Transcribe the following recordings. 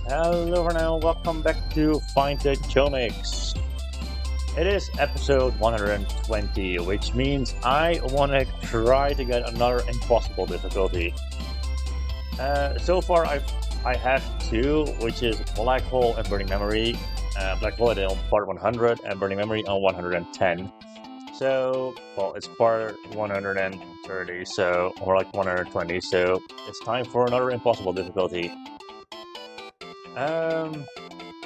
Hello everyone, welcome back to Find the Chomiks. It is episode 120, which means I want to try to get another impossible difficulty. So far I have two, which is Black Hole and Burning Memory. Black Hole on part 100 and Burning Memory on 110. So, well, it's part 130, so, or like 120, so it's time for another impossible difficulty.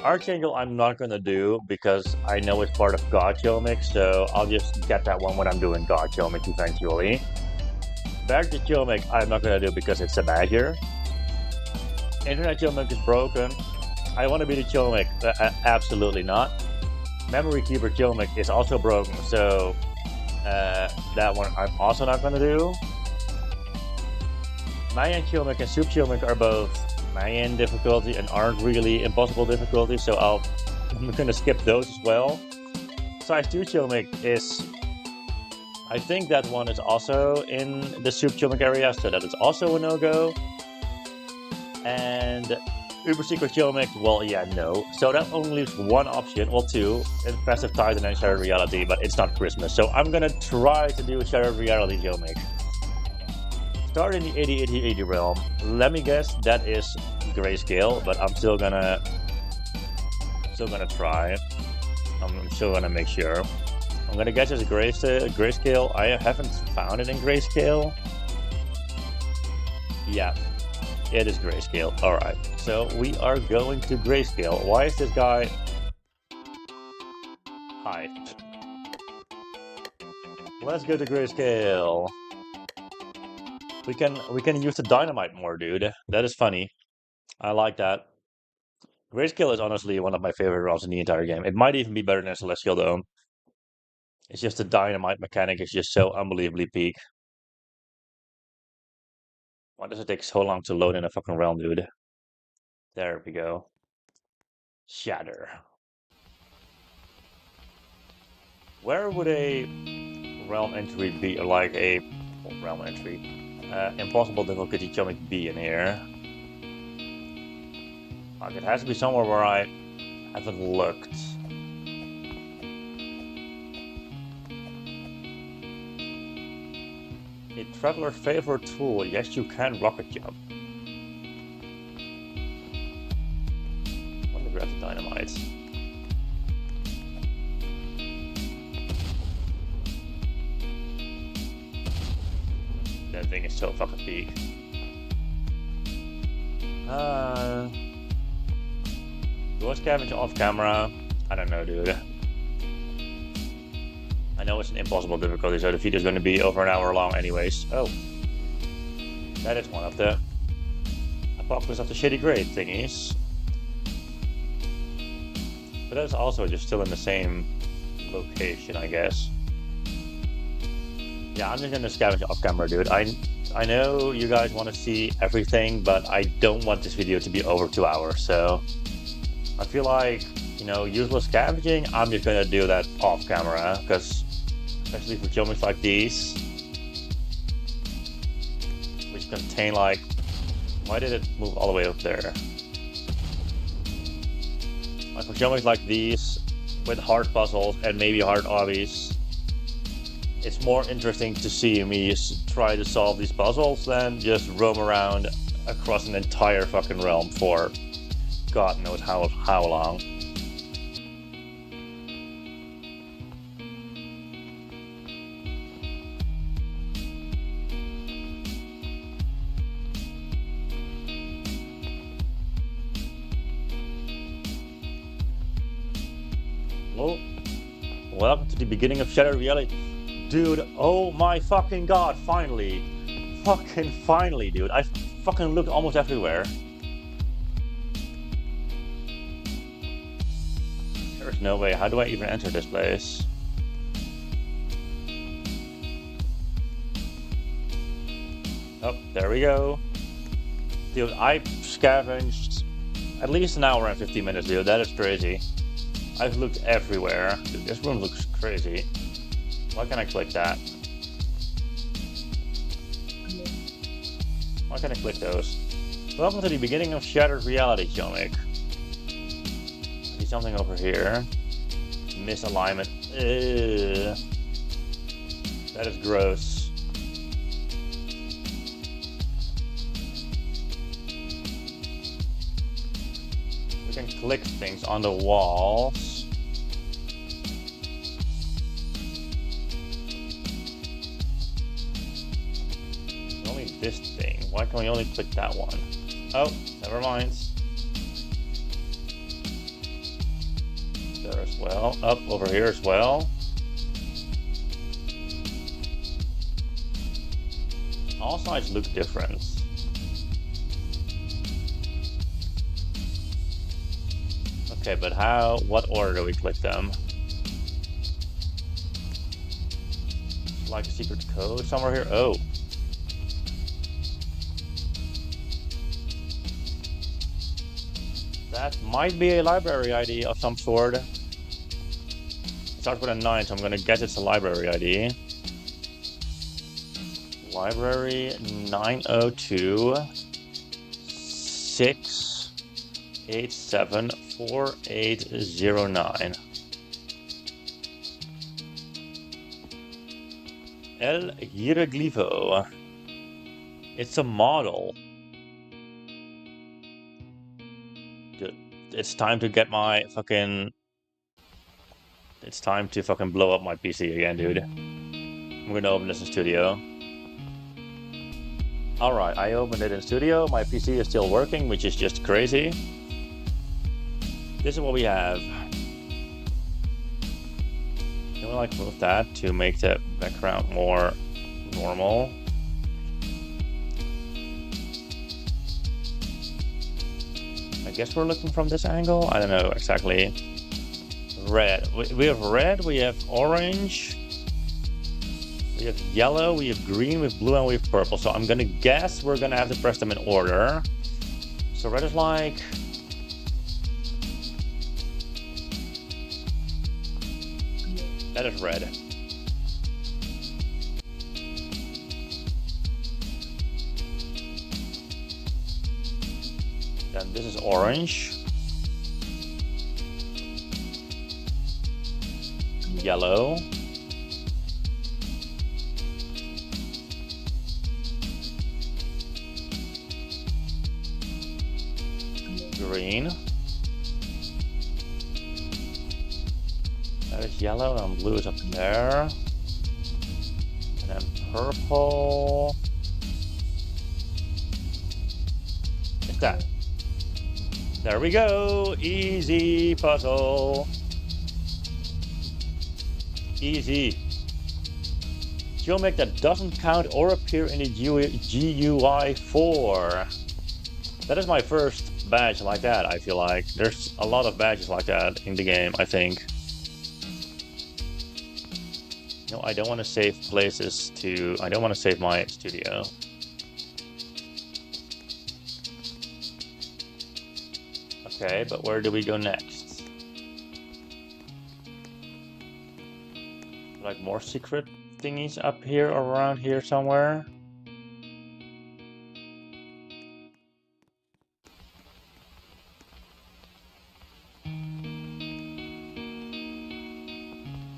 Archangel I'm not gonna do because I know it's part of God Chomiks, so I'll just get that one when I'm doing God Chomiks eventually. Back to Chomik I'm not gonna do because it's a badger. Internet Chomik is broken. I want to be the Chomik, absolutely not. Memory Keeper Chomik is also broken, so that one I'm also not gonna do. Mayan Chomik and Soup Chomik are both Mayan difficulty and aren't really impossible difficulty, so I'm gonna skip those as well. Size 2 Chomik is, I think that one is also in the Soup Chomik area, so that is also a no-go. And Uber Secret Chomik, well, yeah, no. So that only leaves one option, well, two, Impressive Titan and Shattered Reality, but it's not Christmas, so I'm gonna try to do Shattered Reality Chomik. Start in the 80-80-80 realm. Let me guess, that is grayscale, but I'm still gonna try. I'm still gonna make sure. I'm gonna guess it's grayscale. I haven't found it in grayscale. Yeah, it is grayscale. Alright, so we are going to grayscale. Why is this guy hyped? Let's go to grayscale. We can use the dynamite more, dude. That is funny. I like that. Grayscale is honestly one of my favorite routes in the entire game. It might even be better than Celestial Dome. It's just the dynamite mechanic is just so unbelievably peak. Why does it take so long to load in a fucking realm, dude? There we go. Shatter. Where would a realm entry be, or like a realm entry? Impossible difficulty Chomik be in here? Like, it has to be somewhere where I haven't looked. A traveler's favorite tool. Yes, you can rocket jump. Let me grab the dynamite. That thing is so fucking peak. Do I scavenge off camera? I don't know, dude. I know it's an impossible difficulty, so the video is going to be over an hour long anyways. Oh. That is one of the apocalypse of the shitty grade thingies. But that's also just still in the same location, I guess. Yeah, I'm just going to scavenge off camera, dude. I know you guys want to see everything, but I don't want this video to be over 2 hours, so I feel like, you know, useless scavenging, I'm just gonna do that off camera, because especially for chomiks like these, which contain like, why did it move all the way up there? Like for chomiks like these, with hard puzzles and maybe hard obbies, it's more interesting to see me try to solve these puzzles than just roam around across an entire fucking realm for God knows how long. Well, welcome to the beginning of Shattered Reality. Dude, oh my fucking God, finally. Fucking finally, dude. I fucking looked almost everywhere. There's no way. How do I even enter this place? Oh, there we go. Dude, I scavenged at least an hour and 15 minutes, dude. That is crazy. I've looked everywhere. Dude, this room looks crazy. Why can't I click that? Why can't I click those? Welcome to the beginning of Shattered Reality, Chomik. something over here. Misalignment. Ugh. That is gross. We can click things on the walls. Only this thing. Why can we only click that one? Oh, never mind. There as well. Up over here as well. All sides look different. Okay, but how? What order do we click them? Like a secret code somewhere here? Oh. That might be a library ID of some sort. It starts with a 9, so I'm gonna guess it's a library ID. Library 902 687 4809. El Hieroglypho. It's a model. Dude, it's time to get my fucking... It's time to fucking blow up my PC again, dude. I'm gonna open this in Studio. Alright, I opened it in Studio. My PC is still working, which is just crazy. This is what we have. Can we like move that to make the background more normal? I guess we're looking from this angle? I don't know exactly. Red. We have red, we have orange, we have yellow, we have green, we have blue, and we have purple. So I'm gonna guess we're gonna have to press them in order. So red is like... That is red. Then this is orange. Yellow. Green. That is yellow, and blue is up there. And then purple. It's that. There we go. Easy puzzle. Easy. Chomiks that doesn't count or appear in the GUI 4. That is my first badge like that, I feel like. There's a lot of badges like that in the game, I think. No, I don't want to save places to... I don't want to save my studio. Okay, but where do we go next? Like more secret thingies up here or around here somewhere?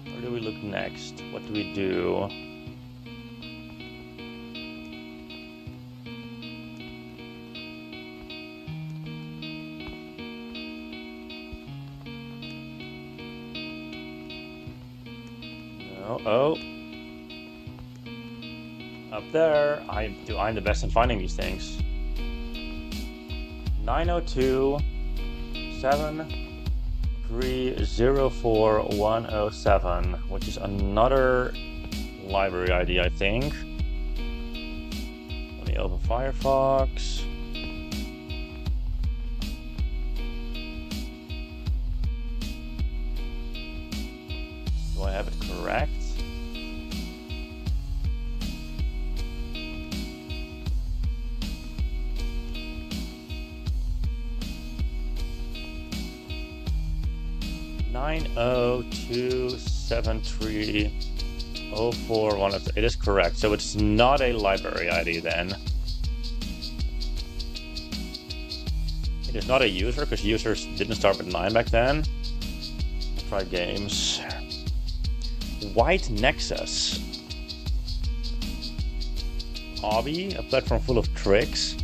Where do we look next? What do we do? Oh, up there. I'm the best in finding these things. 902 7304 107, which is another library ID, I think. Let me open Firefox. Do I have it correct? Nine 902730410. It is correct. So it's not a library ID then. It is not a user, because users didn't start with 9 back then. Try games. White Nexus. Obby, a platform full of tricks.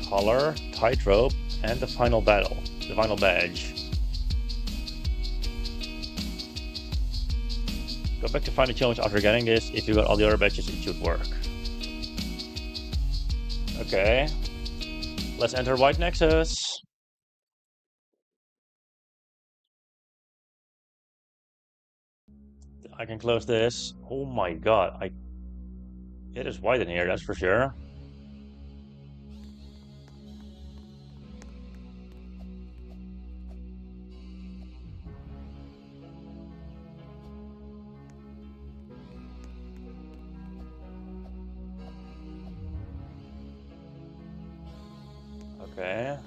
Color, tightrope, and the final battle. The final badge. Go back to find the challenge after getting this. If you got all the other badges, it should work. Okay. Let's enter White Nexus. I can close this. Oh my god, it is white in here, that's for sure. Okay.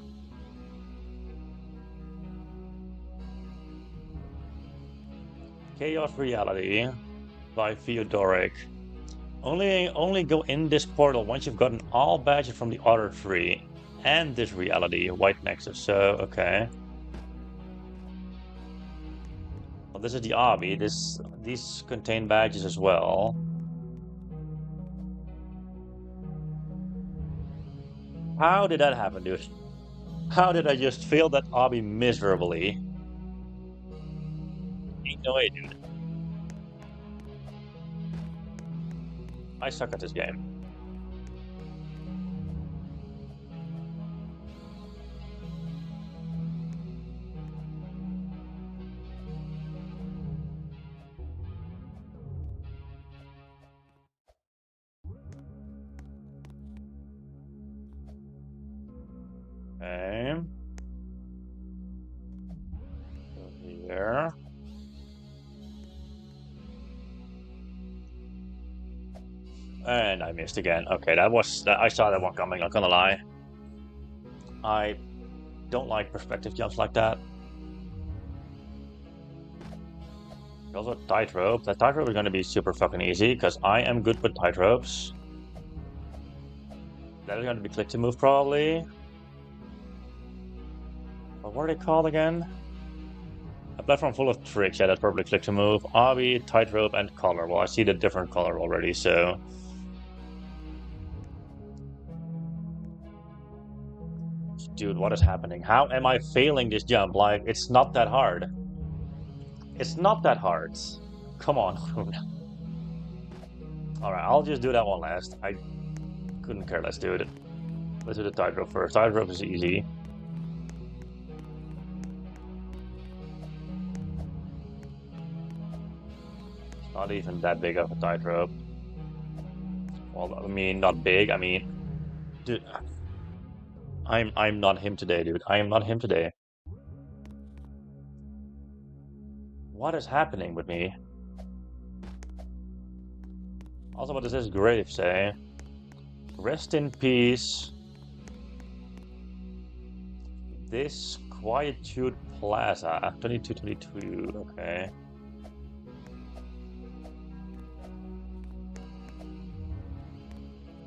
Chaos Reality by Theodoric. Only go in this portal once you've gotten all badges from the other 3 and this reality, White Nexus. So, okay. Well, this is the obby. These contain badges as well. How did that happen, dude? How did I just fail that obby miserably? Ain't no way, dude. I suck at this game. Okay. Go here. And I missed again. Okay, I saw that one coming, not gonna lie. I don't like perspective jumps like that. Also tightrope. That tightrope is gonna be super fucking easy, because I am good with tightropes. That is gonna be click to move probably. But what are they called again? A platform full of tricks, yeah, that's probably click to move. Obby, tightrope, and color. Well, I see the different color already, so. Dude, what is happening? How am I failing this jump? Like, it's not that hard. It's not that hard. Come on. Alright, I'll just do that one last. I couldn't care less, dude. Let's do the tightrope first. Tightrope is easy. It's not even that big of a tightrope. Well, I mean, not big. I mean, dude, I'm not him today, dude. I am not him today. What is happening with me? Also, what does this grave say? Rest in peace. This Quietude Plaza. 2222. Okay.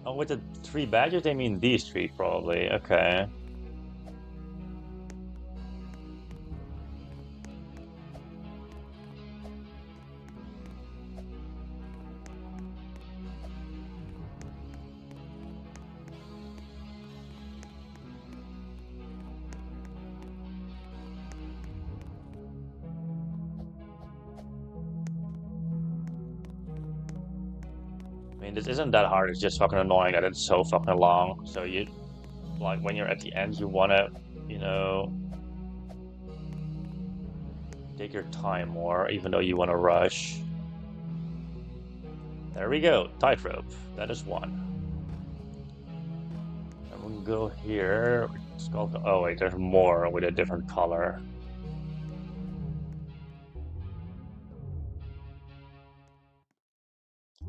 Oh, with the 3 badges, they mean these 3, probably. Okay. I mean, this isn't that hard, it's just fucking annoying that it's so fucking long. So you, like, when you're at the end, you wanna, you know, take your time more, even though you wanna rush. There we go, tightrope. That is 1. And we'll go here. Oh wait, there's more with a different color.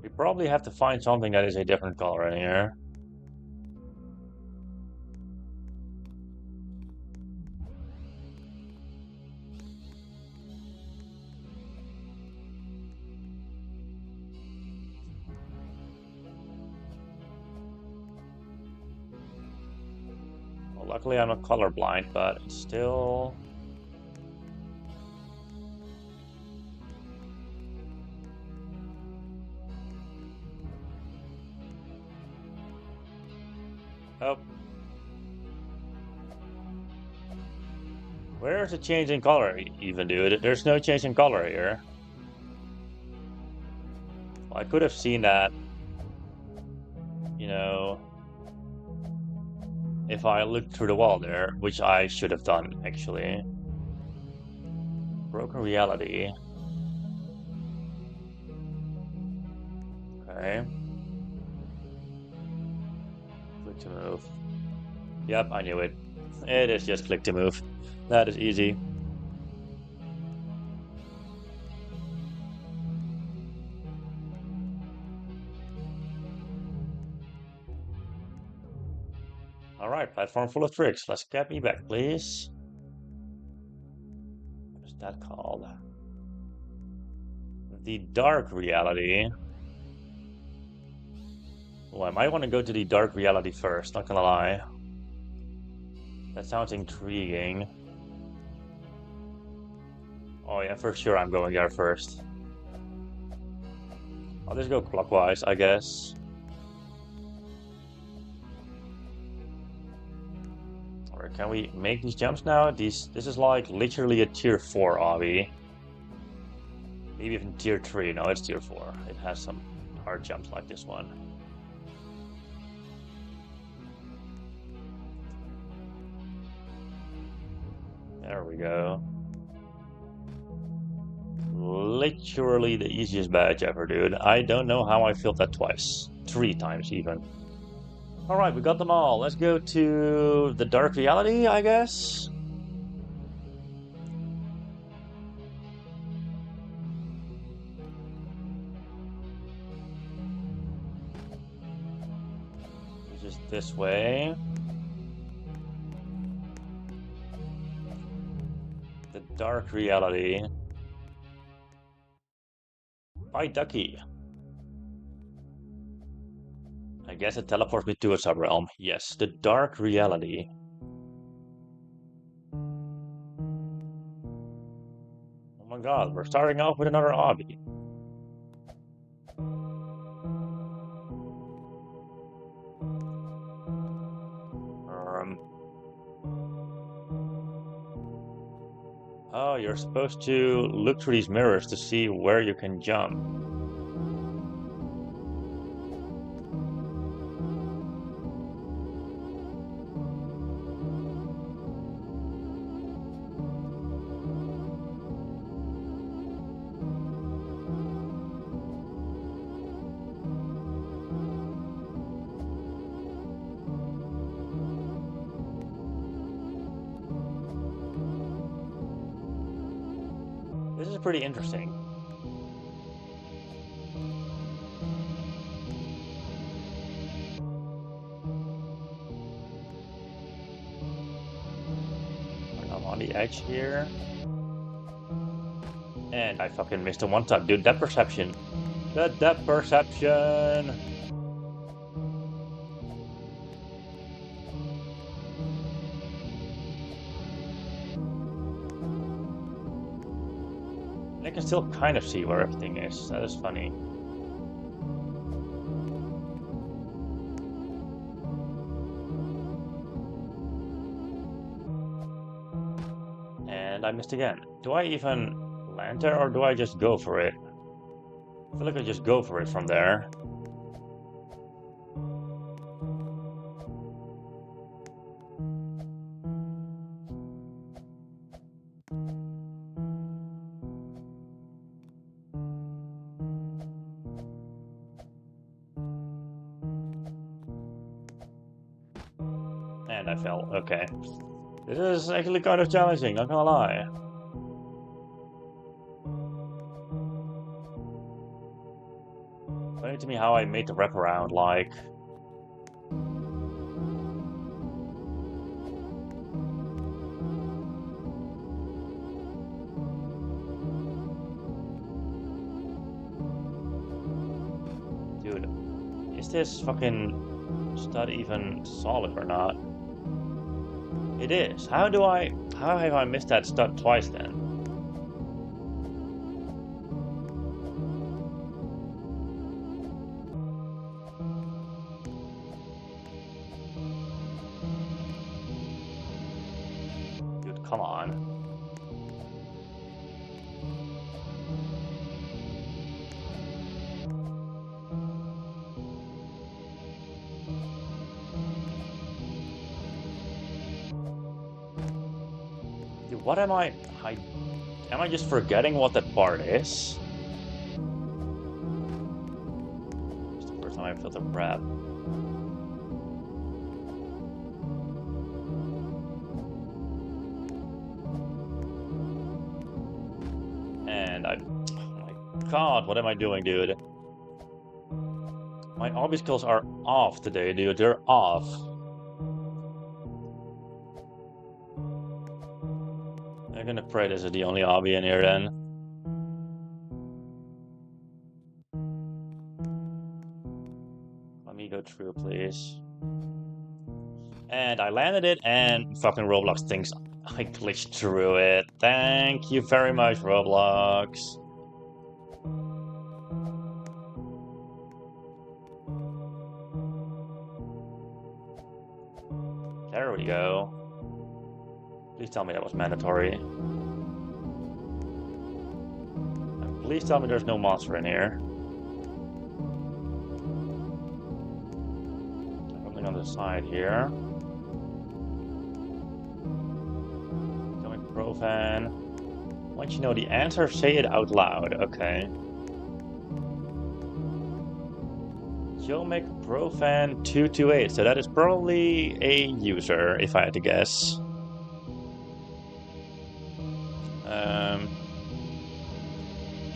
We probably have to find something that is a different color in here. Luckily I'm not colorblind, but it's still... Oh. Where's the change in color even, dude? There's no change in color here. Well, I could have seen that, you know, if I looked through the wall there, which I should have done, actually. Broken reality. Okay. Click to move. Yep, I knew it. It is just click to move. That is easy. Alright, platform full of tricks. Let's get me back, please. What is that called? The dark reality. Oh, I might want to go to the dark reality first, not gonna lie. That sounds intriguing. Oh yeah, for sure I'm going there first. I'll just go clockwise, I guess. Or can we make these jumps now? This is like literally a tier 4 obby. Maybe even tier 3. No, it's tier 4. It has some hard jumps like this one. There we go. Literally the easiest badge ever, dude. I don't know how I failed that twice. 3 times even. Alright, we got them all. Let's go to the dark reality, I guess. Just this way. The dark reality. Bye, Ducky. I guess it teleports me to a subrealm. Yes, the dark reality. Oh my god, we're starting off with another obby. Oh, you're supposed to look through these mirrors to see where you can jump. This is pretty interesting. I'm on the edge here. And I fucking missed a one tap, dude. Depth perception. The depth perception. I can still kind of see where everything is. That is funny. And I missed again. Do I even land there or do I just go for it? I feel like I just go for it from there. And I fell. Okay. This is actually kind of challenging, not gonna lie. Explain to me how I made the wraparound, like... Dude, is this fucking stud even solid or not? It is. How have I missed that stuff twice then? Dude, come on. Dude, what am I just forgetting what that part is? It's the first time I felt the crap. And oh my god, what am I doing, dude? My obby skills are off today, dude. They're off. I'm gonna pray this is the only obby in here then. Let me go through, please. And I landed it, and fucking Roblox thinks I glitched through it. Thank you very much, Roblox. There we go. Please tell me that was mandatory. And please tell me there's no monster in here. Something on the side here. Going Profan. Once you know the answer, say it out loud. Okay. Chomiks Profan 228. So that is probably a user, if I had to guess.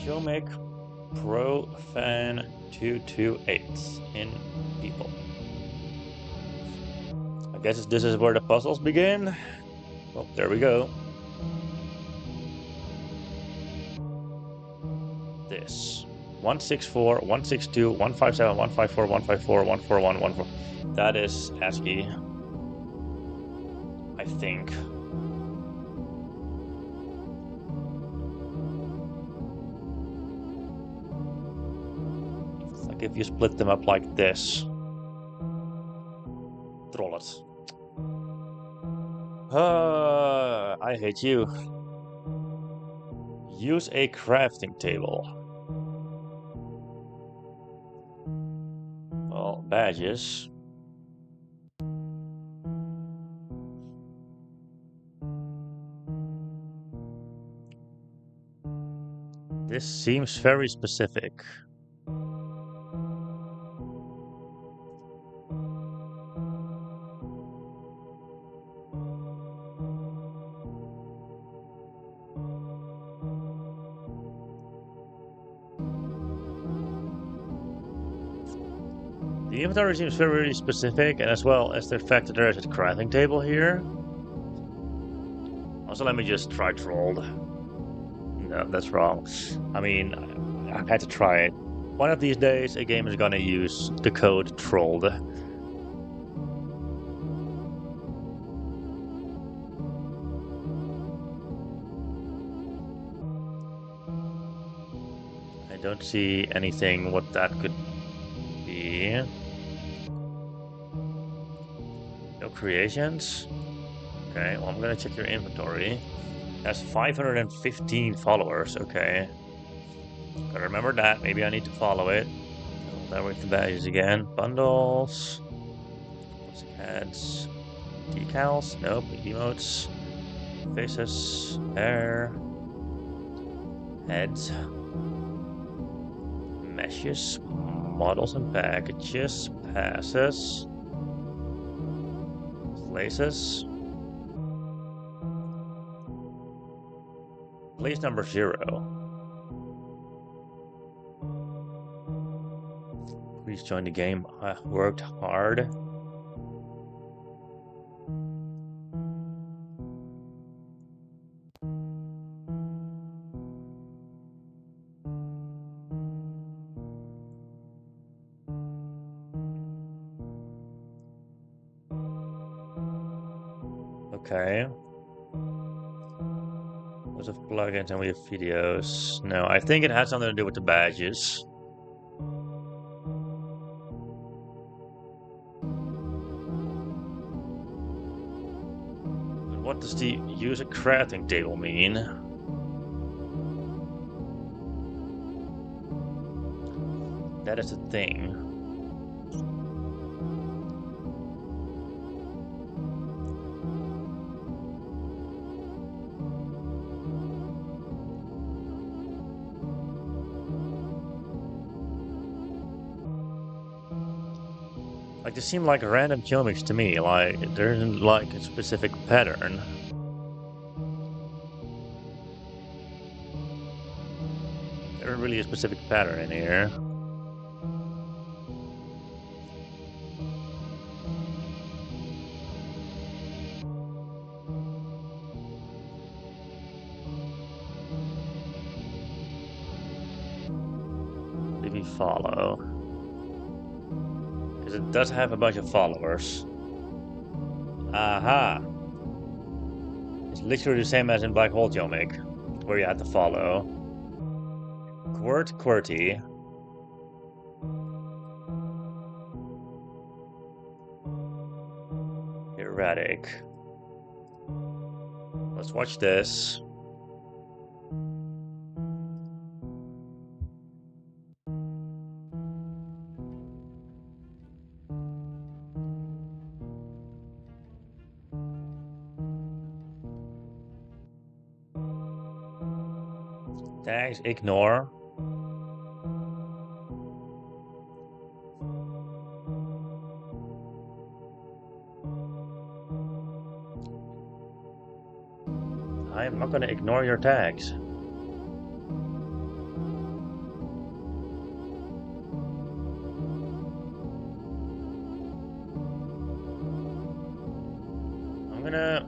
Chomiks Profan 228 in people. I guess this is where the puzzles begin. Well, there we go. This 164, 162, 157, 154, 154, 141, 141. That is ASCII, I think. It's like if you split them up like this. Troll it. I hate you. Use a crafting table. Well, badges. This seems very specific. The inventory seems very specific, and as well as the fact that there is a crafting table here. Also, let me just try trolled. No, that's wrong. I mean, I had to try it. One of these days, a game is gonna use the code trolled. I don't see anything what that could be. No creations? Okay, well, I'm gonna check your inventory. Has 515 followers, okay. Gotta remember that, maybe I need to follow it. There with the badges again. Bundles. Heads. Decals? Nope. Emotes. Faces. Hair. Heads. Meshes. Models and packages. Passes. Places. Place number 0. Please join the game. I worked hard. Okay. Lots of plugins and we have videos. No, I think it has something to do with the badges. But what does the user crafting table mean? That is the thing. Like, they seem like random chomiks to me, like, there isn't like a specific pattern. There isn't really a specific pattern in here. Did we follow? Because it does have a bunch of followers. Aha! It's literally the same as in Black Hole Chomik, where you had to follow. QWERTY. Erratic. Let's watch this. Tags, ignore. I am not going to ignore your tags. I'm gonna...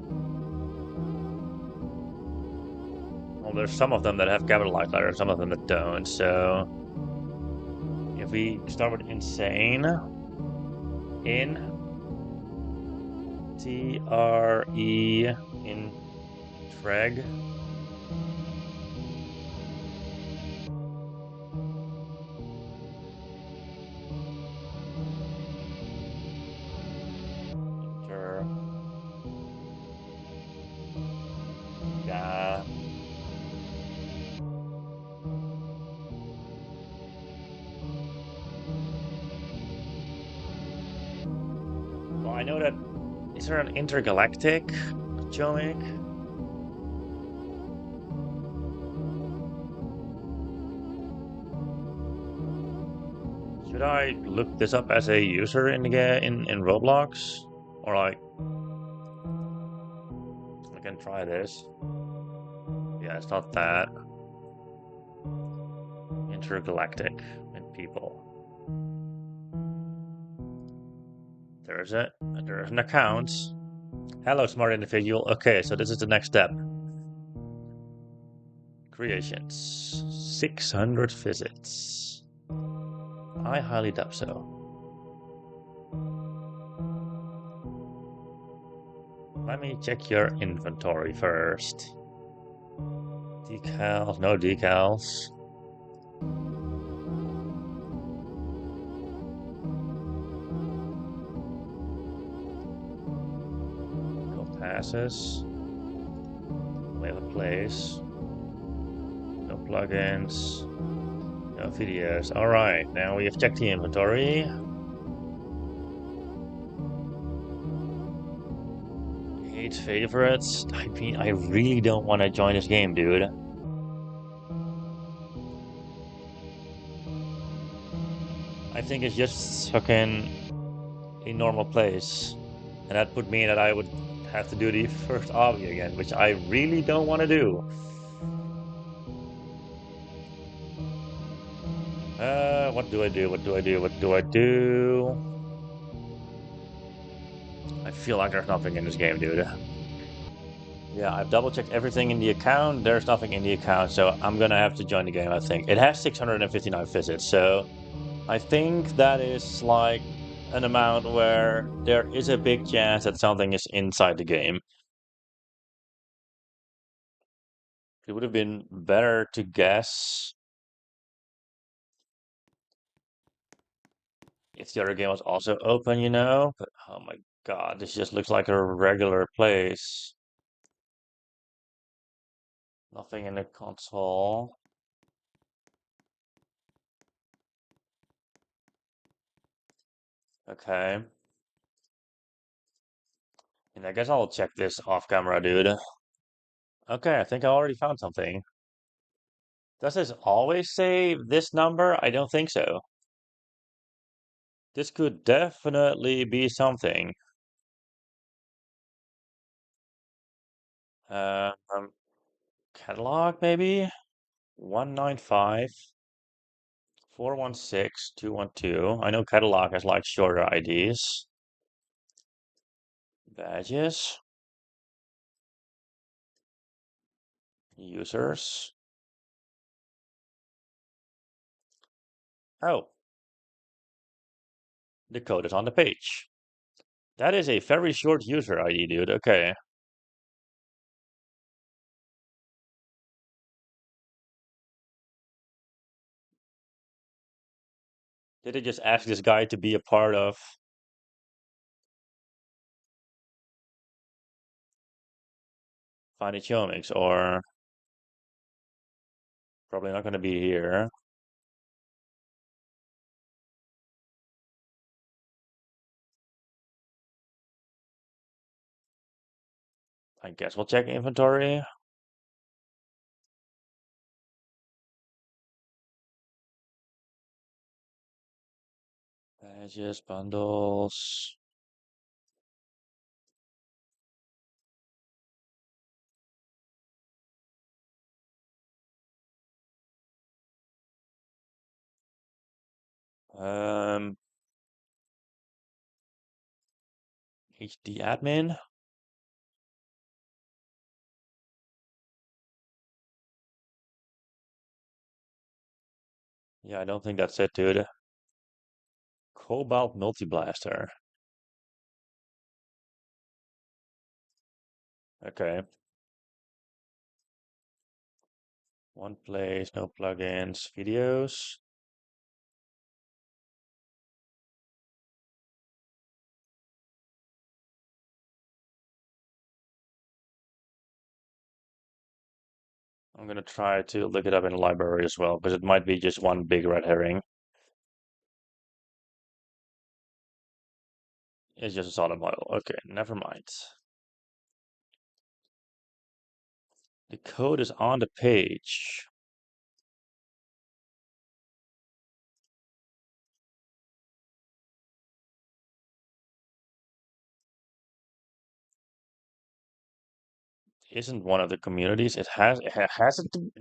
Well, there's some of them that have capitalized letters, some of them that don't, so... If we start with insane... In... T-R-E... In... Treg... Inter... Yeah... Well, I know that... Is there an intergalactic Chomik? Should I look this up as a user in the game in Roblox? Or like... I can try this. Yeah, it's not that. Intergalactic and people. There's an account. Hello, smart individual. Okay, so this is the next step. Creations. 600 visits. I highly doubt so. Let me check your inventory first. Decals, no decals. No passes. We have a place. No plugins. No videos. Alright, now we have checked the inventory. 8 favorites. I mean, I really don't want to join this game, dude. I think it's just fucking a normal place. And that would mean that I would have to do the first obby again, which I really don't want to do. What do I do? What do I do? What do I do? I feel like there's nothing in this game, dude. Yeah, I've double checked everything in the account. There's nothing in the account, so I'm gonna have to join the game, I think. It has 659 visits, so I think that is like an amount where there is a big chance that something is inside the game. It would have been better to guess if the other game was also open, you know? But oh my god, this just looks like a regular place. Nothing in the console. Okay. And I guess I'll check this off camera, dude. Okay, I think I already found something. Does this always say this number? I don't think so. This could definitely be something. Um, catalog maybe? 195 416 212. I know catalog has like shorter IDs. Badges. Users. Oh, the code is on the page. That is a very short user ID, dude. Okay. Did they just ask this guy to be a part of Finding Chomiks, or probably not going to be here? I guess we'll check inventory. Badges, bundles. Um, HD admin. Yeah, I don't think that's it, dude. Cobalt Multiblaster. Okay. One place, no plugins, videos. I'm gonna try to look it up in the library as well, because it might be just one big red herring. It's just a solid model. Okay, never mind. The code is on the page. Isn't one of the communities? Has it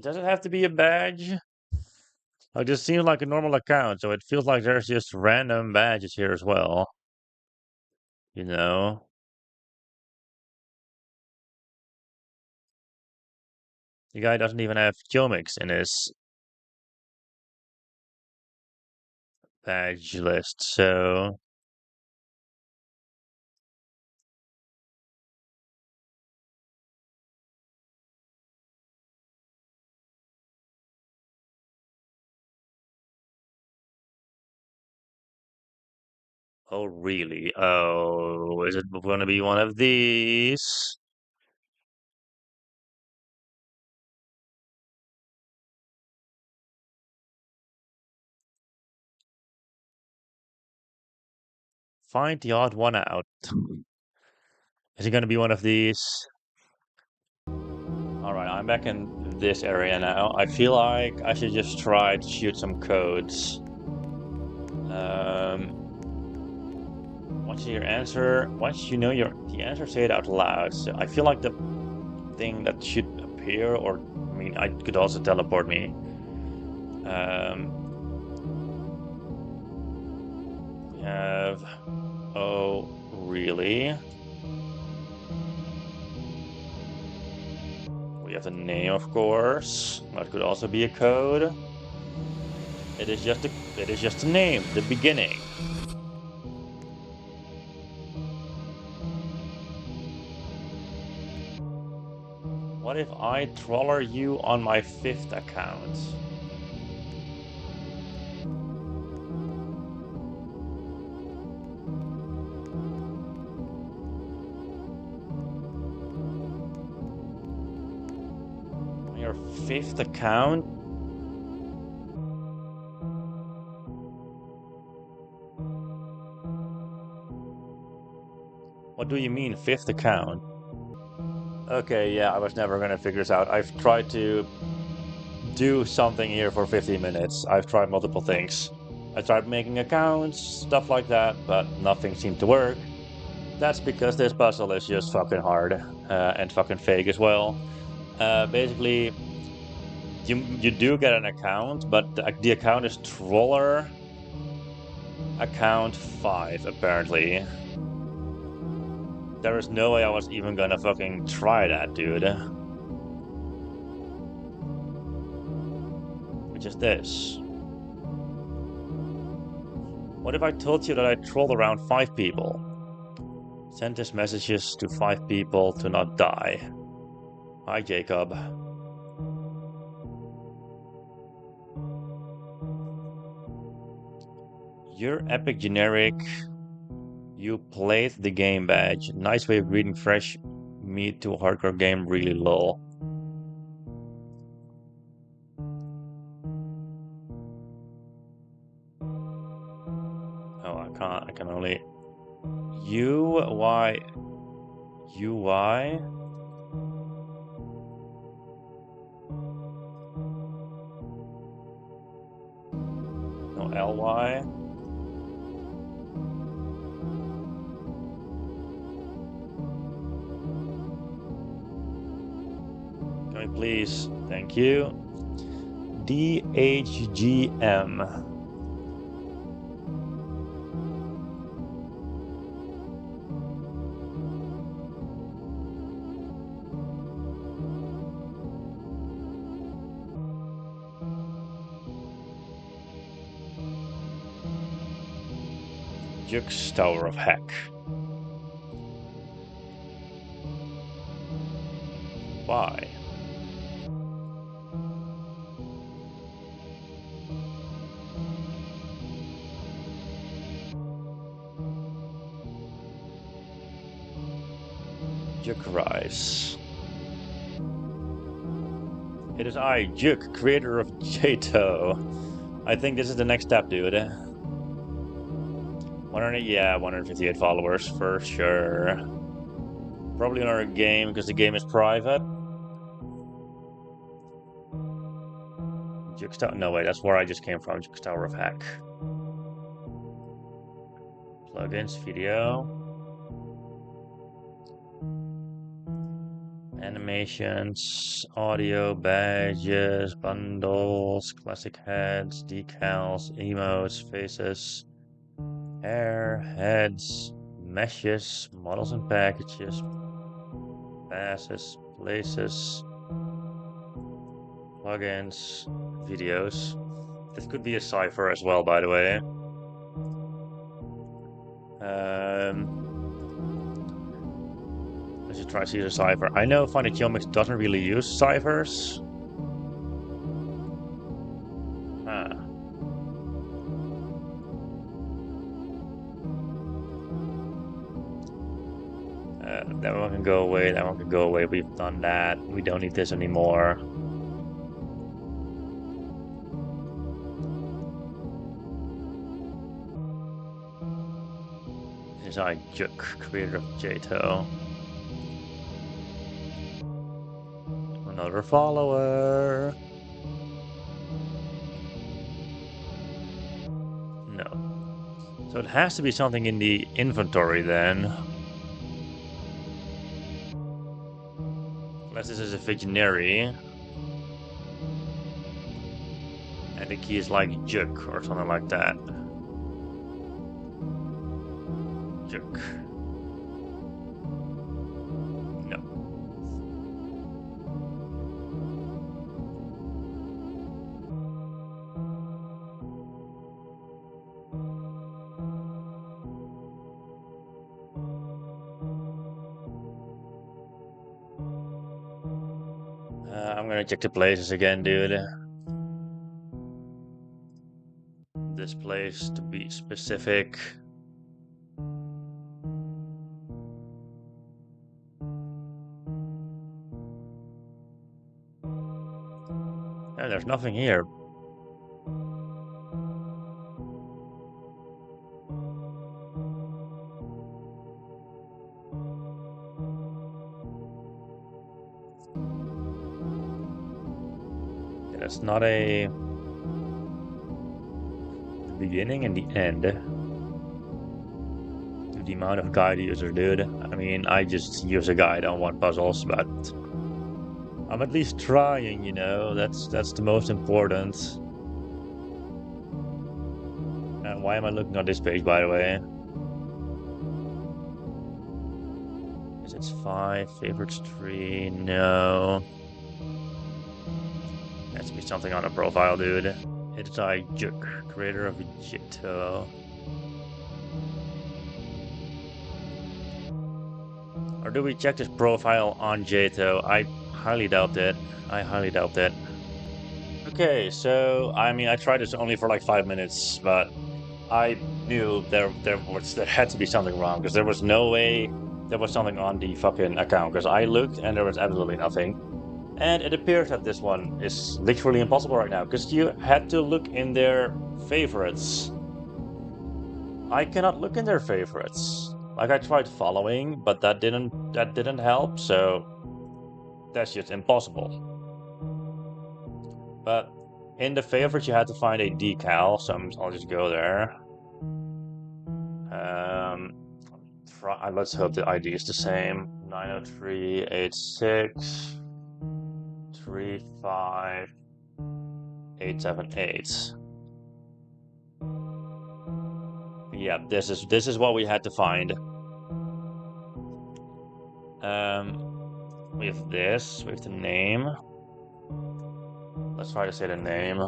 does it have to be a badge? Like this seems like a normal account, so it feels like there's just random badges here as well. You know? The guy doesn't even have Chomiks in his badge list, so oh really? Oh, is it gonna be one of these? Find the odd one out. Is it gonna be one of these? Alright, I'm back in this area now. I feel like I should just try to shoot some codes. Once you know the answer, say it out loud. So I feel like the thing that should appear, or I mean, I could also teleport me. We have, oh, really? We have the name, of course. That could also be a code. It is just a name, the beginning. What if I troller you on my 5th account? On your 5th account? What do you mean, 5th account? Okay, yeah, I was never gonna figure this out. I've tried to do something here for 15 minutes. I've tried multiple things. I tried making accounts, stuff like that, but nothing seemed to work. That's because this puzzle is just fucking hard and fucking fake as well. Basically, you do get an account, but the account is Troller account 5, apparently. There is no way I was even gonna fucking try that, dude. Which is this. What if I told you that I trolled around 5 people? Send these messages to 5 people to not die. Hi, Jacob. You're epic generic. You played the game badge. Nice way of reading fresh meat to a hardcore game, really lol. Oh, I can't. I can only. UI. UI? No, LY? Can we please? Thank you. DHGM. Jux Tower of Heck. Why? Juk Rise. It is I, Juk, creator of Jato. I think this is the next step, dude. 158 followers for sure. Probably another game because the game is private. Juk's Tower. No, wait, that's where I just came from. Juk's Tower of Heck. Plugins, video. Animations, audio, badges, bundles, classic heads, decals, emotes, faces, hair, heads, meshes, models and packages, passes, places, plugins, videos. This could be a cipher as well, by the way. Let's just try to use a cipher. I know Funny Chomiks doesn't really use ciphers. Huh. That one can go away, that one can go away. We've done that. We don't need this anymore. This is I, Juk, creator of Jato. Another follower. No. So it has to be something in the inventory then. Unless this is a visionary. And the key is like Juk or something like that. Juk. No. I'm gonna check the places again, dude. This place, to be specific. Yeah, there's nothing here. Yeah, that's not the beginning and the end. The amount of guide users, dude. I mean, I just use a guide on one puzzles, but I'm at least trying, you know. That's the most important. Why am I looking on this page, by the way? Is it 5? Favorites 3? No. Has to be something on a profile, dude. It's Juk, creator of Jito. Or do we check this profile on Jito? I highly doubt that. I highly doubt that. Okay, so I mean, I tried this only for like 5 minutes, but I knew there had to be something wrong because there was no way there was something on the fucking account because I looked and there was absolutely nothing. And it appears that this one is literally impossible right now because you had to look in their favorites. I cannot look in their favorites. Like I tried following, but that didn't help, so that's just impossible. But in the favorites you had to find a decal, so I'll just go there. Let's hope the ID is the same. 90386 35878. Yeah, this is what we had to find. We have this, we have the name. Let's try to say the name.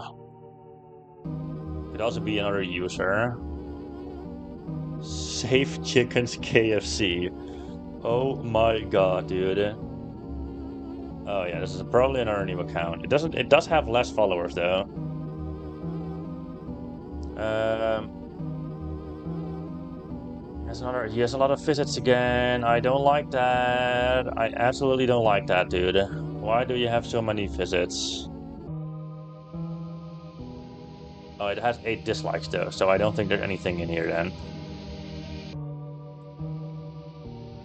Could also be another user. Safe Chickens KFC. Oh my god, dude. Oh yeah, this is probably another new account. It does have less followers though. He has a lot of visits again. I don't like that. I absolutely don't like that, dude. Why do you have so many visits? Oh, it has 8 dislikes though, so I don't think there's anything in here then.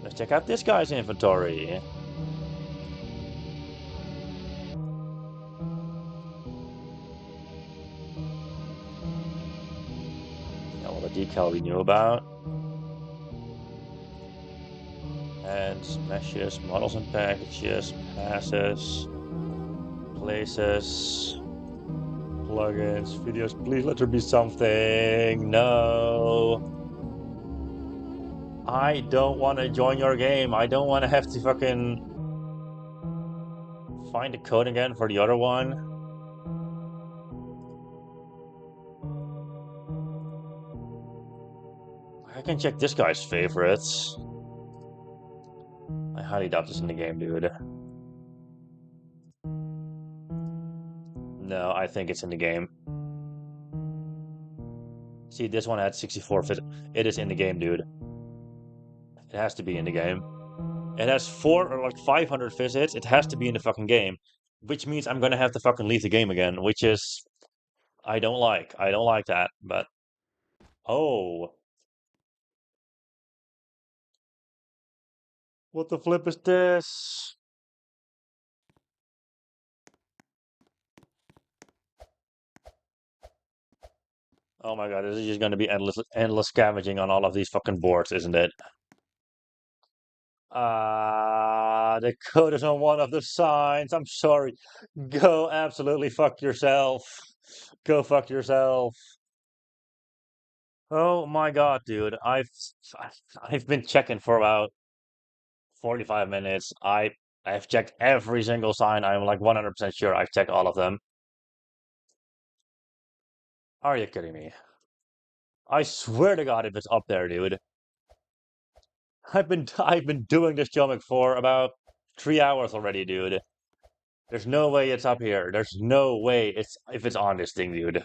Let's check out this guy's inventory. Yeah, well, the decal we knew about. And smashes, models and packages, passes, places, plugins, videos. Please let there be something. No. I don't want to join your game. I don't want to have to fucking find the code again for the other one. I can check this guy's favorites. I highly doubt this in the game, dude. No, I think it's in the game. See, this one had 64 fit. It is in the game, dude. It has to be in the game. It has 4 or like 500 visits. It has to be in the fucking game. Which means I'm gonna have to fucking leave the game again, which is I don't like. I don't like that, but oh. What the flip is this? Oh my god, this is just gonna be endless scavenging on all of these fucking boards, isn't it? The code is on one of the signs. I'm sorry. Go absolutely fuck yourself. Go fuck yourself. Oh my god, dude. I've been checking for about 45 minutes. I've checked every single sign. I'm like 100% sure I've checked all of them. Are you kidding me? I swear to God if it's up there, dude. I've been doing this Chomik for about 3 hours already, dude. There's no way it's up here. There's no way if it's on this thing, dude.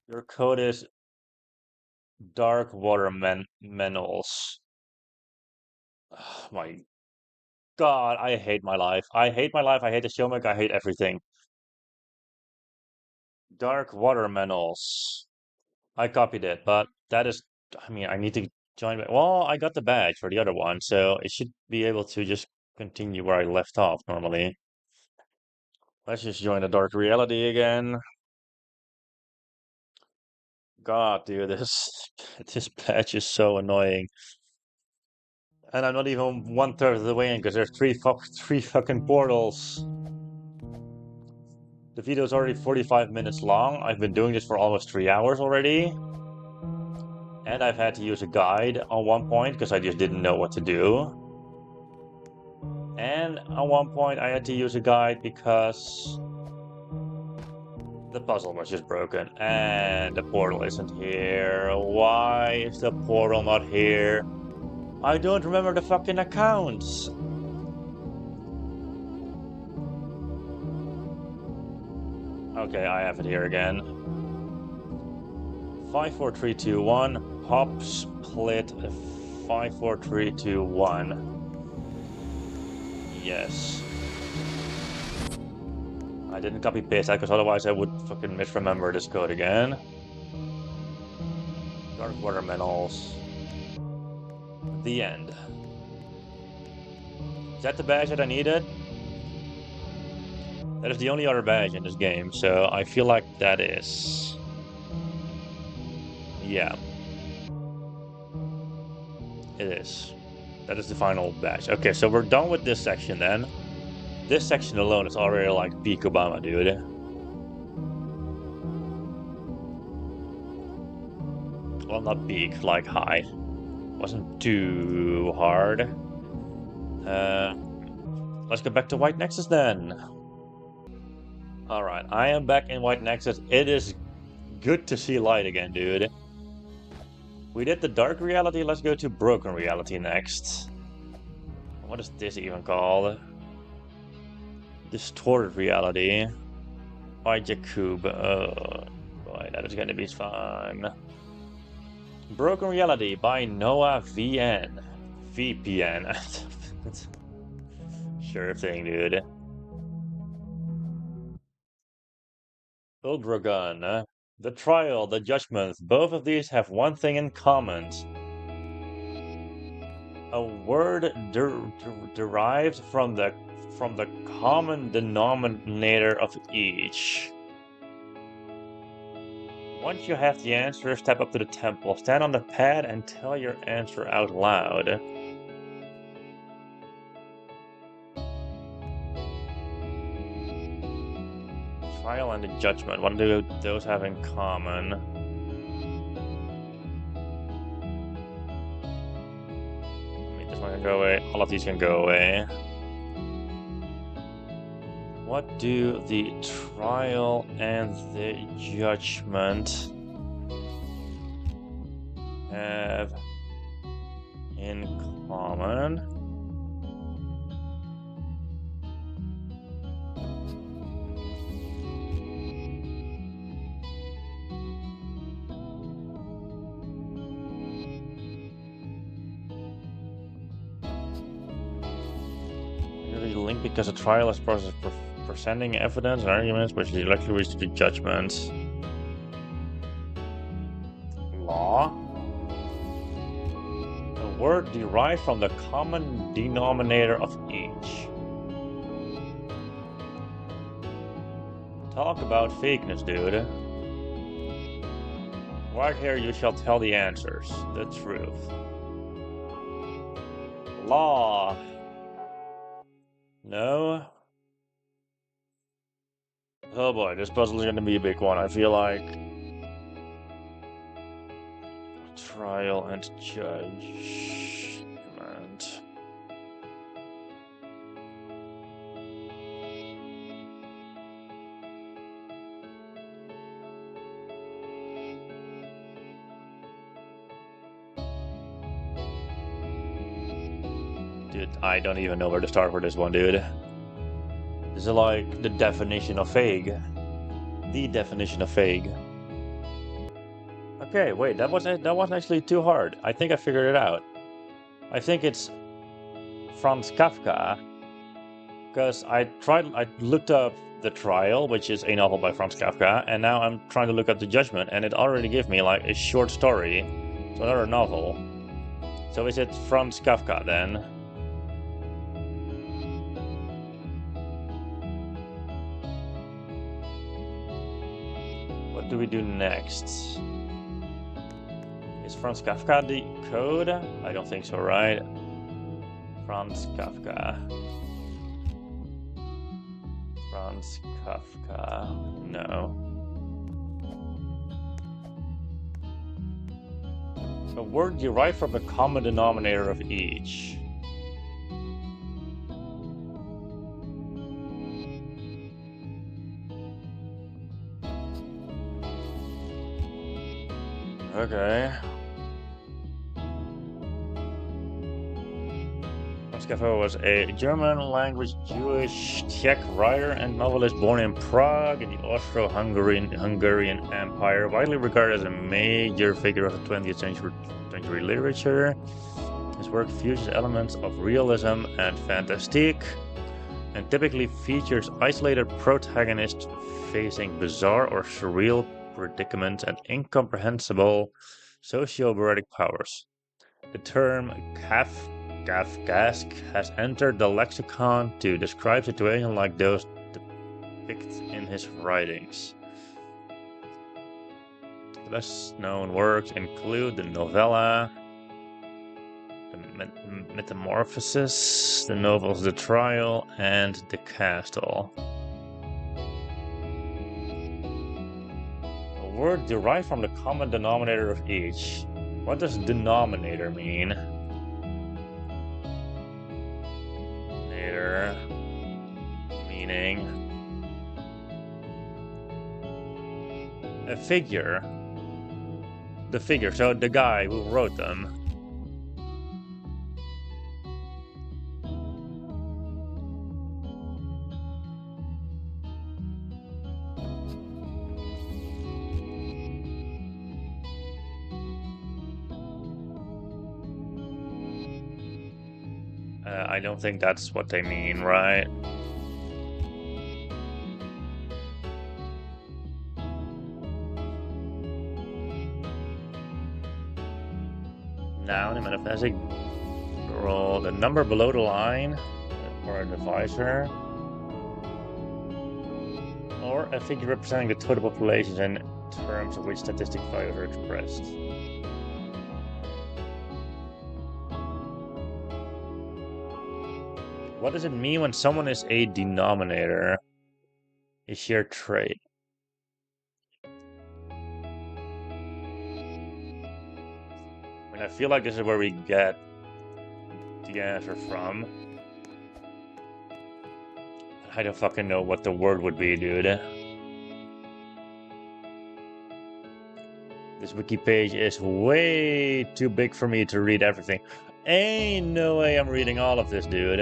Your code is dark water minerals. Oh my God, I hate my life. I hate my life. I hate the Chomiks. I hate everything. Dark water minerals. I copied it, but that is, I mean, I need to join. Well, I got the badge for the other one, so it should be able to just continue where I left off normally. Let's just join the dark reality again. God, dude, this this patch is so annoying. And I'm not even 1/3 of the way in because there's three fucking portals. The video is already 45 minutes long. I've been doing this for almost 3 hours already. And I've had to use a guide on one point because I just didn't know what to do. And at one point I had to use a guide because the puzzle was just broken and the portal isn't here. Why is the portal not here? I don't remember the fucking accounts. Okay, I have it here again. 5, 4, 3, 2, 1. Pop split 5, 4, 3, 2, 1. Yes. I didn't copy paste that because otherwise I would fucking misremember this code again. Dark water minerals. The end. Is that the badge that I needed? That is the only other badge in this game, so I feel like that is... Yeah. It is. That is the final badge. Okay, so we're done with this section then. This section alone is already like peak Obama, dude. Well, not peak, like high. Wasn't too hard. Let's go back to White Nexus then. Alright, I am back in White Nexus. It is good to see light again, dude. We did the dark reality, let's go to broken reality next. What is this even called? Distorted reality. By Jakub. Oh boy, that is gonna be fun. Broken reality by Noah VN. VPN. Sure thing, dude. Uldragun. The trial, the judgment, both of these have one thing in common. A word derived from the common denominator of each. Once you have the answer, step up to the temple, stand on the pad and tell your answer out loud. Trial and the judgment, what do those have in common? I mean, this one can go away, all of these can go away. What do the trial and the judgment have in common? Link because a trial is process presenting evidence and arguments which directly reach to judgments. Law. A word derived from the common denominator of each. Talk about fakeness, dude. Right here you shall tell the answers, the truth. Law. No. Oh boy, this puzzle is going to be a big one, I feel like. Trial and judgment. Dude, I don't even know where to start for this one, dude. This is like the definition of vague. The definition of vague. Okay, wait, that wasn't actually too hard. I think I figured it out. I think it's Franz Kafka, because I looked up The Trial, which is a novel by Franz Kafka, and now I'm trying to look up The Judgment, and it already gave me like a short story, so another novel. So is it Franz Kafka then? What do we do next? Is Franz Kafka the code? I don't think so, right? Franz Kafka. Franz Kafka. No. A word derived from the common denominator of each. Okay. Franz Kafka was a German-language Jewish Czech writer and novelist born in Prague in the Austro-Hungarian Empire, widely regarded as a major figure of the 20th century literature. His work fuses elements of realism and fantastique, and typically features isolated protagonists facing bizarre or surreal predicaments and incomprehensible socio-poetic powers. The term Kafkaesque has entered the lexicon to describe situations like those depicted in his writings. The best known works include the novella, the Metamorphosis, the novels The Trial, and The Castle. A word derived from the common denominator of each. What does denominator mean? Meaning a figure. The figure, so the guy who wrote them. I don't think that's what they mean, right? Noun, a metaphysic role, the number below the line, or a divisor, or a figure representing the total population in terms of which statistic values are expressed. What does it mean when someone is a denominator? A shared trait. I mean, I feel like this is where we get the answer from. I don't fucking know what the word would be, dude. This wiki page is way too big for me to read everything. Ain't no way I'm reading all of this, dude.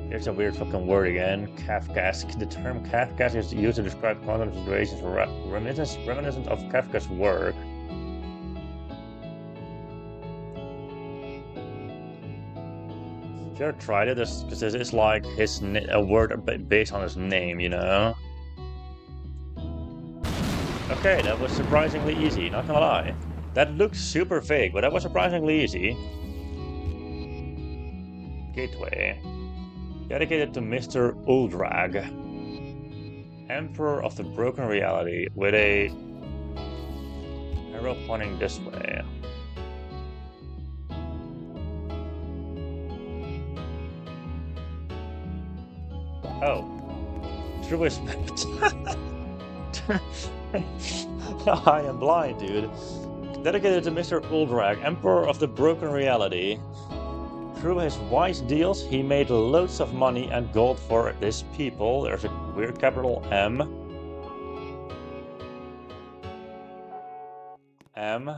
There's a weird fucking word again. Kafkaesque. The term Kafkaesque is used to describe quantum situations reminiscent of Kafka's work. Have you ever tried it? Because this is like a word based on his name, you know? Okay, that was surprisingly easy, not gonna lie. That looked super vague, but that was surprisingly easy. Gateway. Dedicated to Mr. Uldrag, Emperor of the Broken Reality, with a arrow pointing this way. Oh. Through his... I am blind, dude. Dedicated to Mr. Uldrag, Emperor of the Broken Reality. Through his wise deals, he made loads of money and gold for his people. There's a weird capital M. M.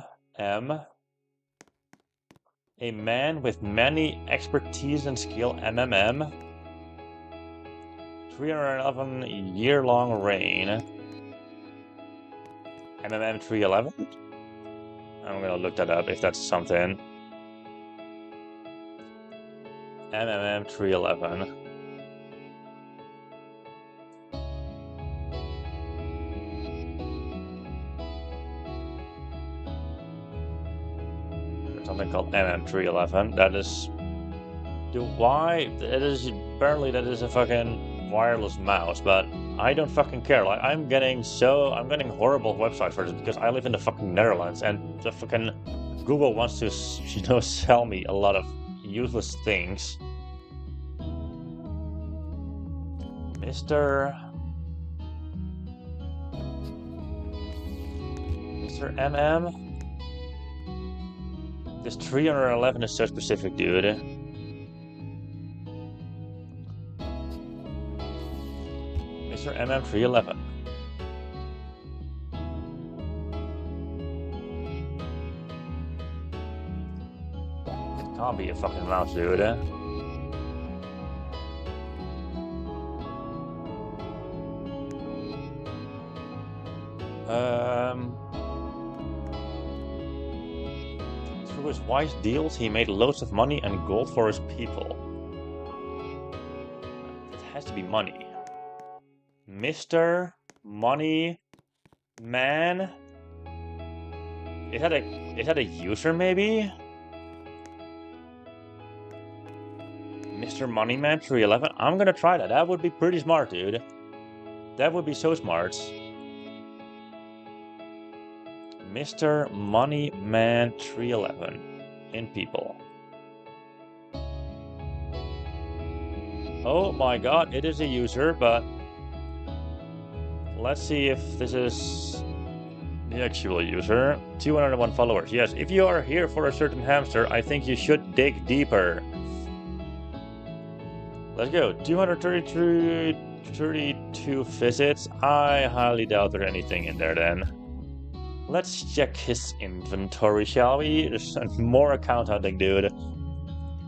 A man with many expertise and skill, MMM. 311 year-long reign. MMM 311? I'm gonna look that up if that's something. MMM 311. There's something called MM 311. That is. Why? It is apparently that is a fucking wireless mouse, but I don't fucking care. Like I'm getting horrible websites for this because I live in the fucking Netherlands and the fucking Google wants to sell me a lot of useless things. Mr. MM? This 311 is so specific, dude. Mr. MM 311. It can't be a fucking mouse, dude. Through his wise deals, he made loads of money and gold for his people. It has to be money. Mr. Money Man? Is that a user maybe? Mr. Moneyman 311? I'm gonna try that. That would be pretty smart, dude. That would be so smart. Mr. Moneyman 311 in people. Oh my god, it is a user, but let's see if this is the actual user. 201 followers. Yes, if you are here for a certain hamster, I think you should dig deeper. Let's go. 232 visits. I highly doubt there's anything in there then. Let's check his inventory, shall we? There's more account hunting, dude.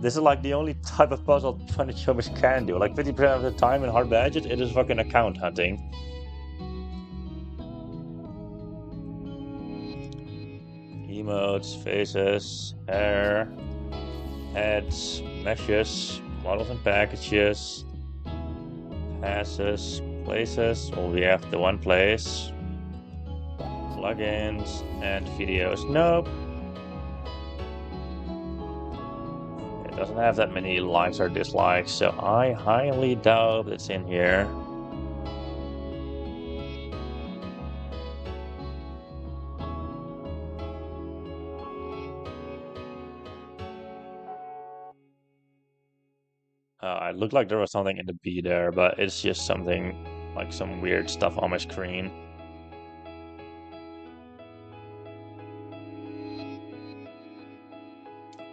This is like the only type of puzzle 20 Chomiks can do. Like 50% of the time in hard badges, it is fucking account hunting. Emotes, faces, hair, heads, meshes, models and packages, passes, places. Well, we have the one place. Plugins and videos. Nope. It doesn't have that many likes or dislikes, so I highly doubt it's in here. It looked like there was something in the B there, but it's just something like some weird stuff on my screen.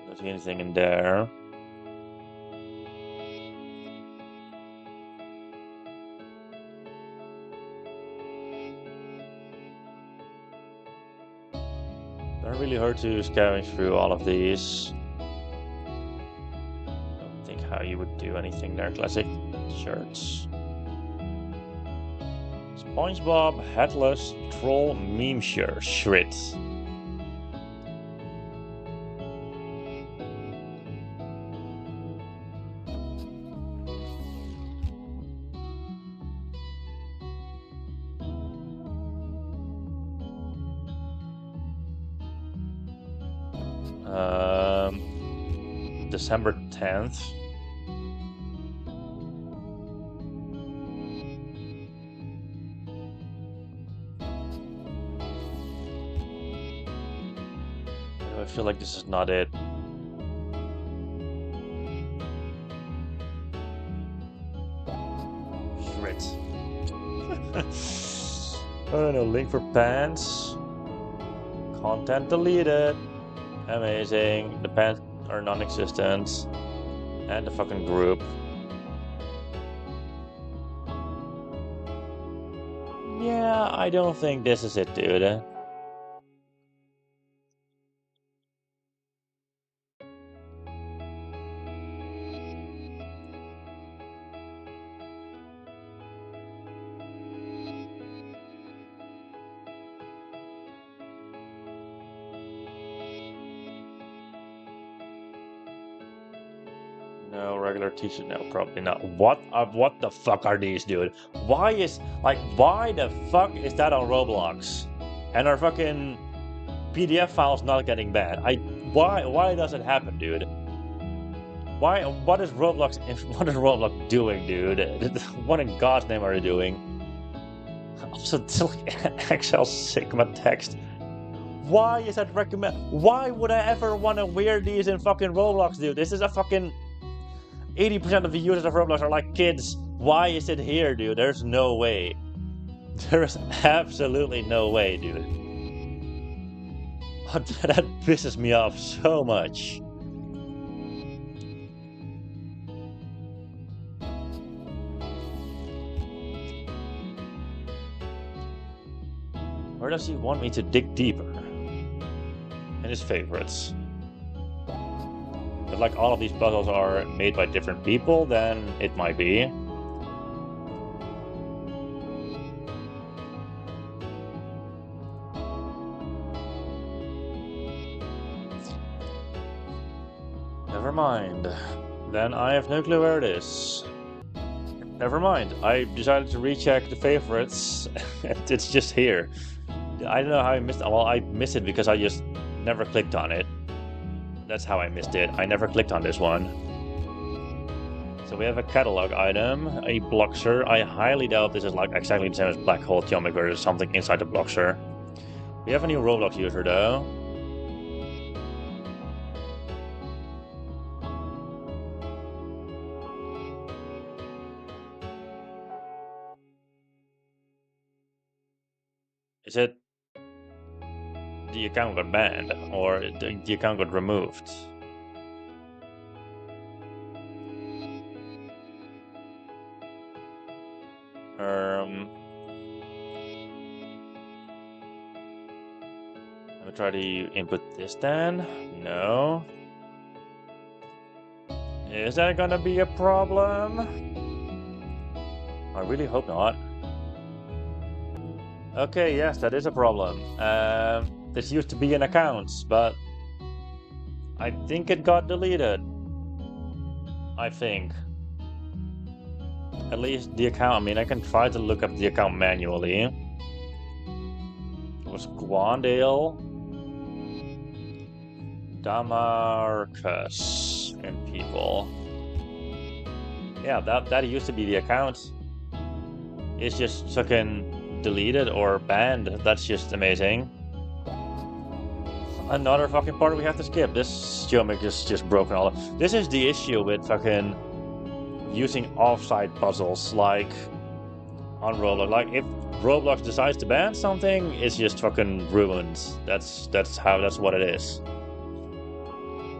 Don't see anything in there. Don't really hurt to scavenge through all of these. Don't think how you would do anything there. Classic shirts. SpongeBob Headless Troll Meme Shirt. Shrit. December 10th. I feel like this is not it. Shrit. I don't know, link for pants. Content deleted. Amazing. The pants are non-existent. And the fucking group. Yeah, I don't think this is it, dude. No, regular teacher, no, probably not. What the fuck are these, dude? Why the fuck is that on Roblox? And our fucking PDF file's not getting bad. Why does it happen, dude? What is Roblox doing, dude? What in God's name are you doing? Also, it's like Excel Sigma text. Why is that recommend? Why would I ever want to wear these in fucking Roblox, dude? This is a fucking 80% of the users of Roblox are like kids. Why is it here, dude? There's no way. There's absolutely no way, dude. That pisses me off so much. Where does he want me to dig deeper? In his favorites. If like all of these puzzles are made by different people, then it might be. Never mind. Then I have no clue where it is. Never mind. I decided to recheck the favorites. It's just here. I don't know how I missed it. Well, I missed it because I just never clicked on it. That's how I missed it. I never clicked on this one. So we have a catalog item, a Bloxer. I highly doubt this is like exactly the same as Black Hole Chomik or something inside the Bloxer. We have a new Roblox user though. Is it the account got banned or the account got removed? Let me try to input this then. No. Is that gonna be a problem? I really hope not. Okay, yes, that is a problem. This used to be an account, but I think it got deleted. I think. At least the account, I mean, I can try to look up the account manually. It was Guandale, Damarcus, and people. Yeah, that used to be the account. It's just fucking deleted or banned. That's just amazing. Another fucking part we have to skip. This Chomik is just broken all up. This is the issue with fucking using offsite puzzles like on Roblox. Like if Roblox decides to ban something, it's just fucking ruined. That's what it is.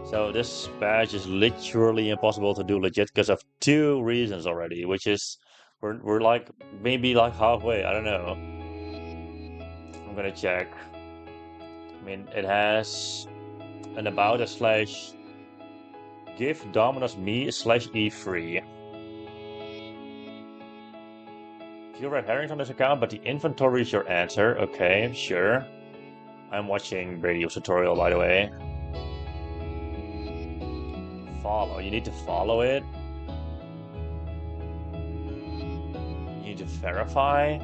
So this badge is literally impossible to do legit because of 2 reasons already, which is we're like maybe like halfway. I don't know. I'm gonna check. I mean, it has an about a slash give Dominus me slash E free. Few red herrings on this account, but the inventory is your answer. Okay, sure. I'm watching Radio's tutorial, by the way. Follow. You need to follow it. You need to verify.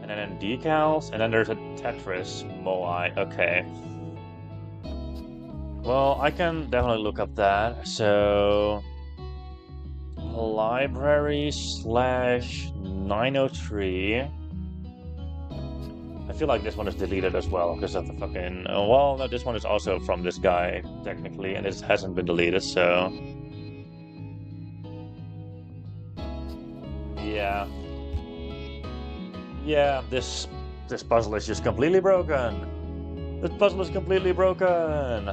And then decals, and then there's a Tetris Moai. Okay. Well, I can definitely look up that. So, library slash 903. I feel like this one is deleted as well because of the fucking. Well, no, this one is also from this guy technically, and it hasn't been deleted. So, yeah. Yeah, this puzzle is just completely broken. This puzzle is completely broken.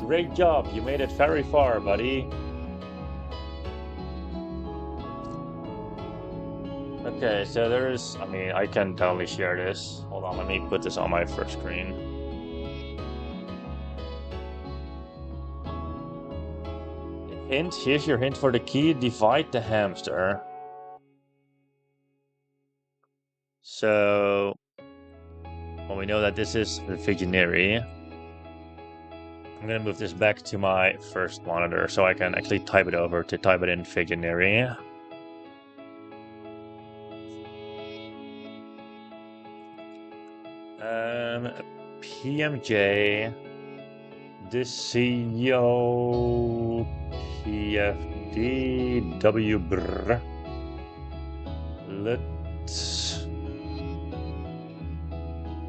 Great job, you made it very far, buddy. Okay, so there's, I mean, I can totally share this. Hold on, let me put this on my first screen. Hint, here's your hint for the key, divide the hamster. So, Well, we know that this is the Visionary. I'm gonna move this back to my first monitor so I can actually type it over to type it in Visionary. PMJ, DCO, PFD, WBR, Let's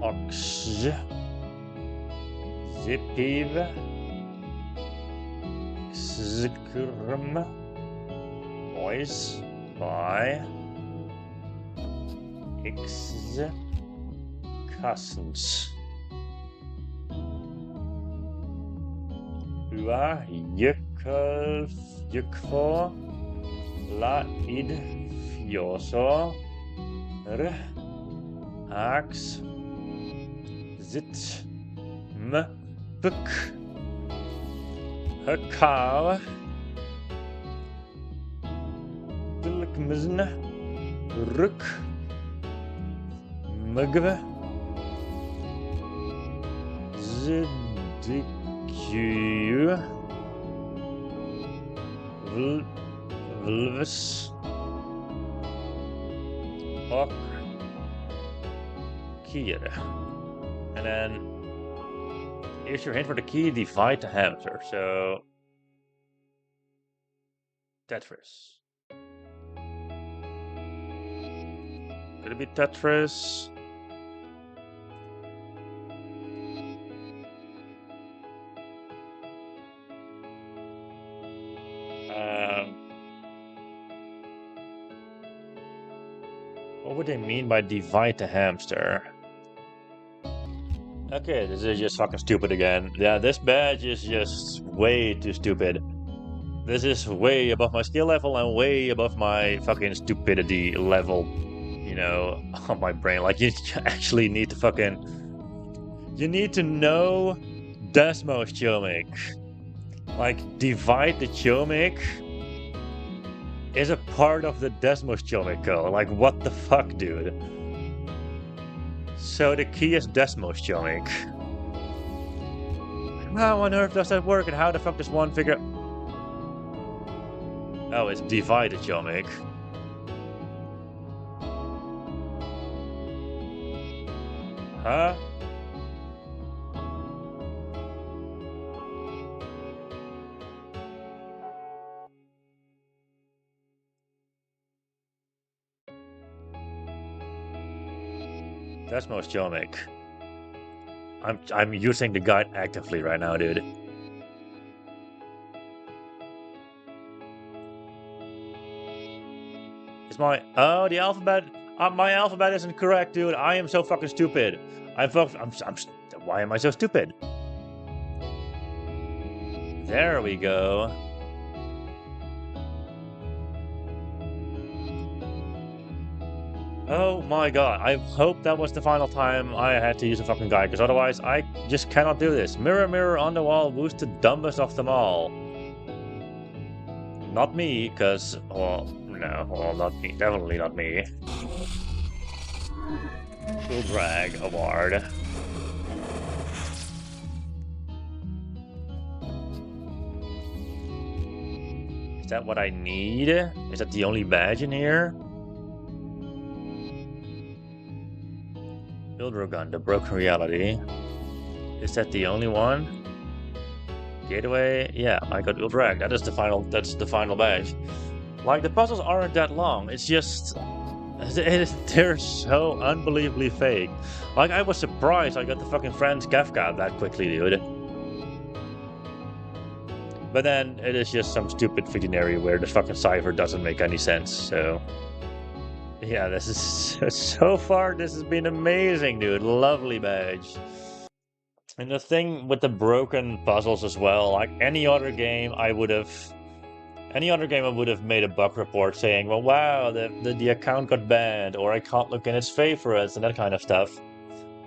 Ox, Zipiv, Xkrim, Voice, by X, Cousins. Ua, Jukvo, La Id, Fioso, R, Ax, Zit, M, Puk, Hakal, Dilkmizn, Ruk, Mugve, Zidikyu, Vulvus, Ok, Kier. And then here's your hint for the key, divide the hamster. So Tetris. Could it be Tetris? What would they mean by divide the hamster? Okay, this is just fucking stupid again. Yeah, this badge is just way too stupid. This is way above my skill level and way above my fucking stupidity level, you know, on my brain. Like, you actually need to fucking... You need to know Desmos Chomik. Like, divide the Chomik is a part of the Desmos Chomik code. Like, what the fuck, dude? So the key is Desmos Chomik. How on earth does that work, and how the fuck does one figure... Oh, it's divided Chomik. Huh? Desmos Chomik. I'm using the guide actively right now, dude. Is my... Oh, the alphabet... my alphabet isn't correct, dude. I am so fucking stupid. Why am I so stupid? There we go. Oh my god, I hope that was the final time I had to use a fucking guide, because otherwise I just cannot do this. Mirror, mirror on the wall, who's the dumbest of them all? Not me, because, well, no, well, not me, definitely not me. Cool Drag Award. Is that what I need? Is that the only badge in here? Gun, the broken reality. Is that the only one? Gateway? Yeah, I got Uldrag. That's the final badge. Like, the puzzles aren't that long. It's just... They're so unbelievably fake. Like, I was surprised I got the fucking Franz Kafka that quickly, dude. But then, it is just some stupid Visionary where the fucking cipher doesn't make any sense, so... Yeah, this is... So far, this has been amazing, dude. Lovely badge. And the thing with the broken puzzles as well, like any other game I would have made a bug report saying, well, wow, the account got banned, or I can't look in its favorites, and that kind of stuff.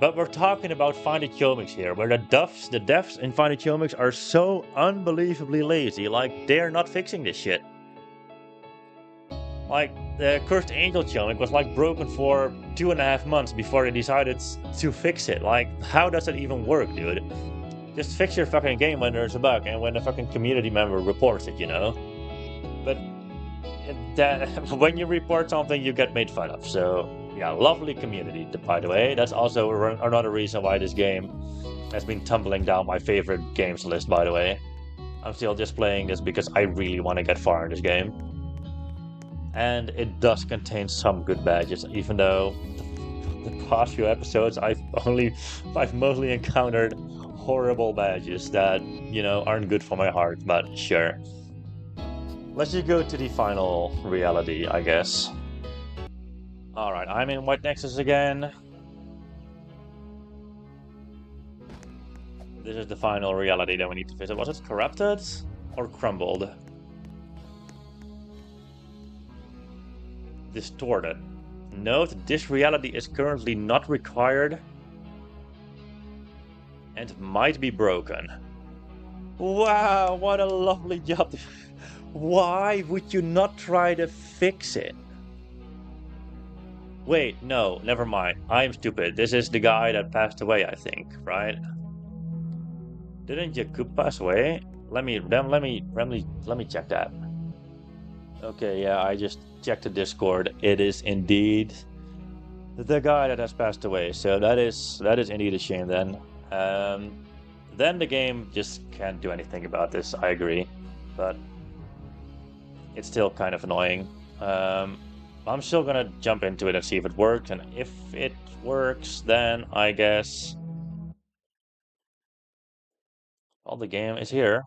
But we're talking about Finding Chomiks here, where the devs in Finding Chomiks are so unbelievably lazy, like, they're not fixing this shit. Like, the Cursed Angel Chomik was like broken for 2.5 months before they decided to fix it. Like, how does that even work, dude? Just fix your fucking game when there's a bug and when a fucking community member reports it, you know? But that when you report something, you get made fun of. So, yeah, lovely community, by the way. That's also another reason why this game has been tumbling down my favorite games list, by the way. I'm still just playing this because I really want to get far in this game. And it does contain some good badges, even though the past few episodes I've mostly encountered horrible badges that, aren't good for my heart, but sure. Let's just go to the final reality, I guess. Alright, I'm in White Nexus again. This is the final reality that we need to visit. Was it corrupted or crumbled? Distorted. Note, this reality is currently not required and might be broken. Wow, what a lovely job. Why would you not try to fix it? Wait, no, never mind. I'm stupid. This is the guy that passed away, I think, right? Didn't Jakub pass away? Let me check that. Okay, yeah, I just checked the Discord. It is indeed the guy that has passed away. So that is indeed a shame then. Then the game just can't do anything about this. I agree, but it's still kind of annoying. I'm still gonna jump into it and see if it works, and if it works, then I guess all the game is here.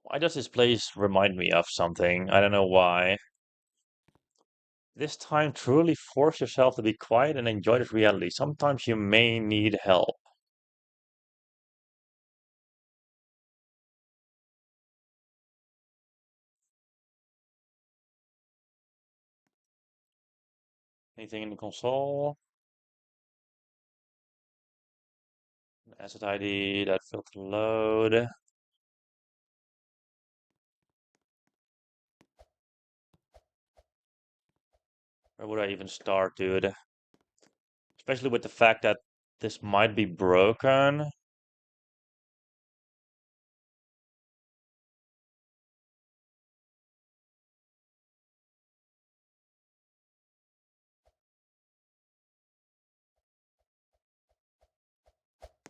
Why does this place remind me of something? I don't know why. This time, truly force yourself to be quiet and enjoy this reality. Sometimes you may need help. Anything in the console? Asset ID, that filter load. Where would I even start, dude? Especially with the fact that this might be broken.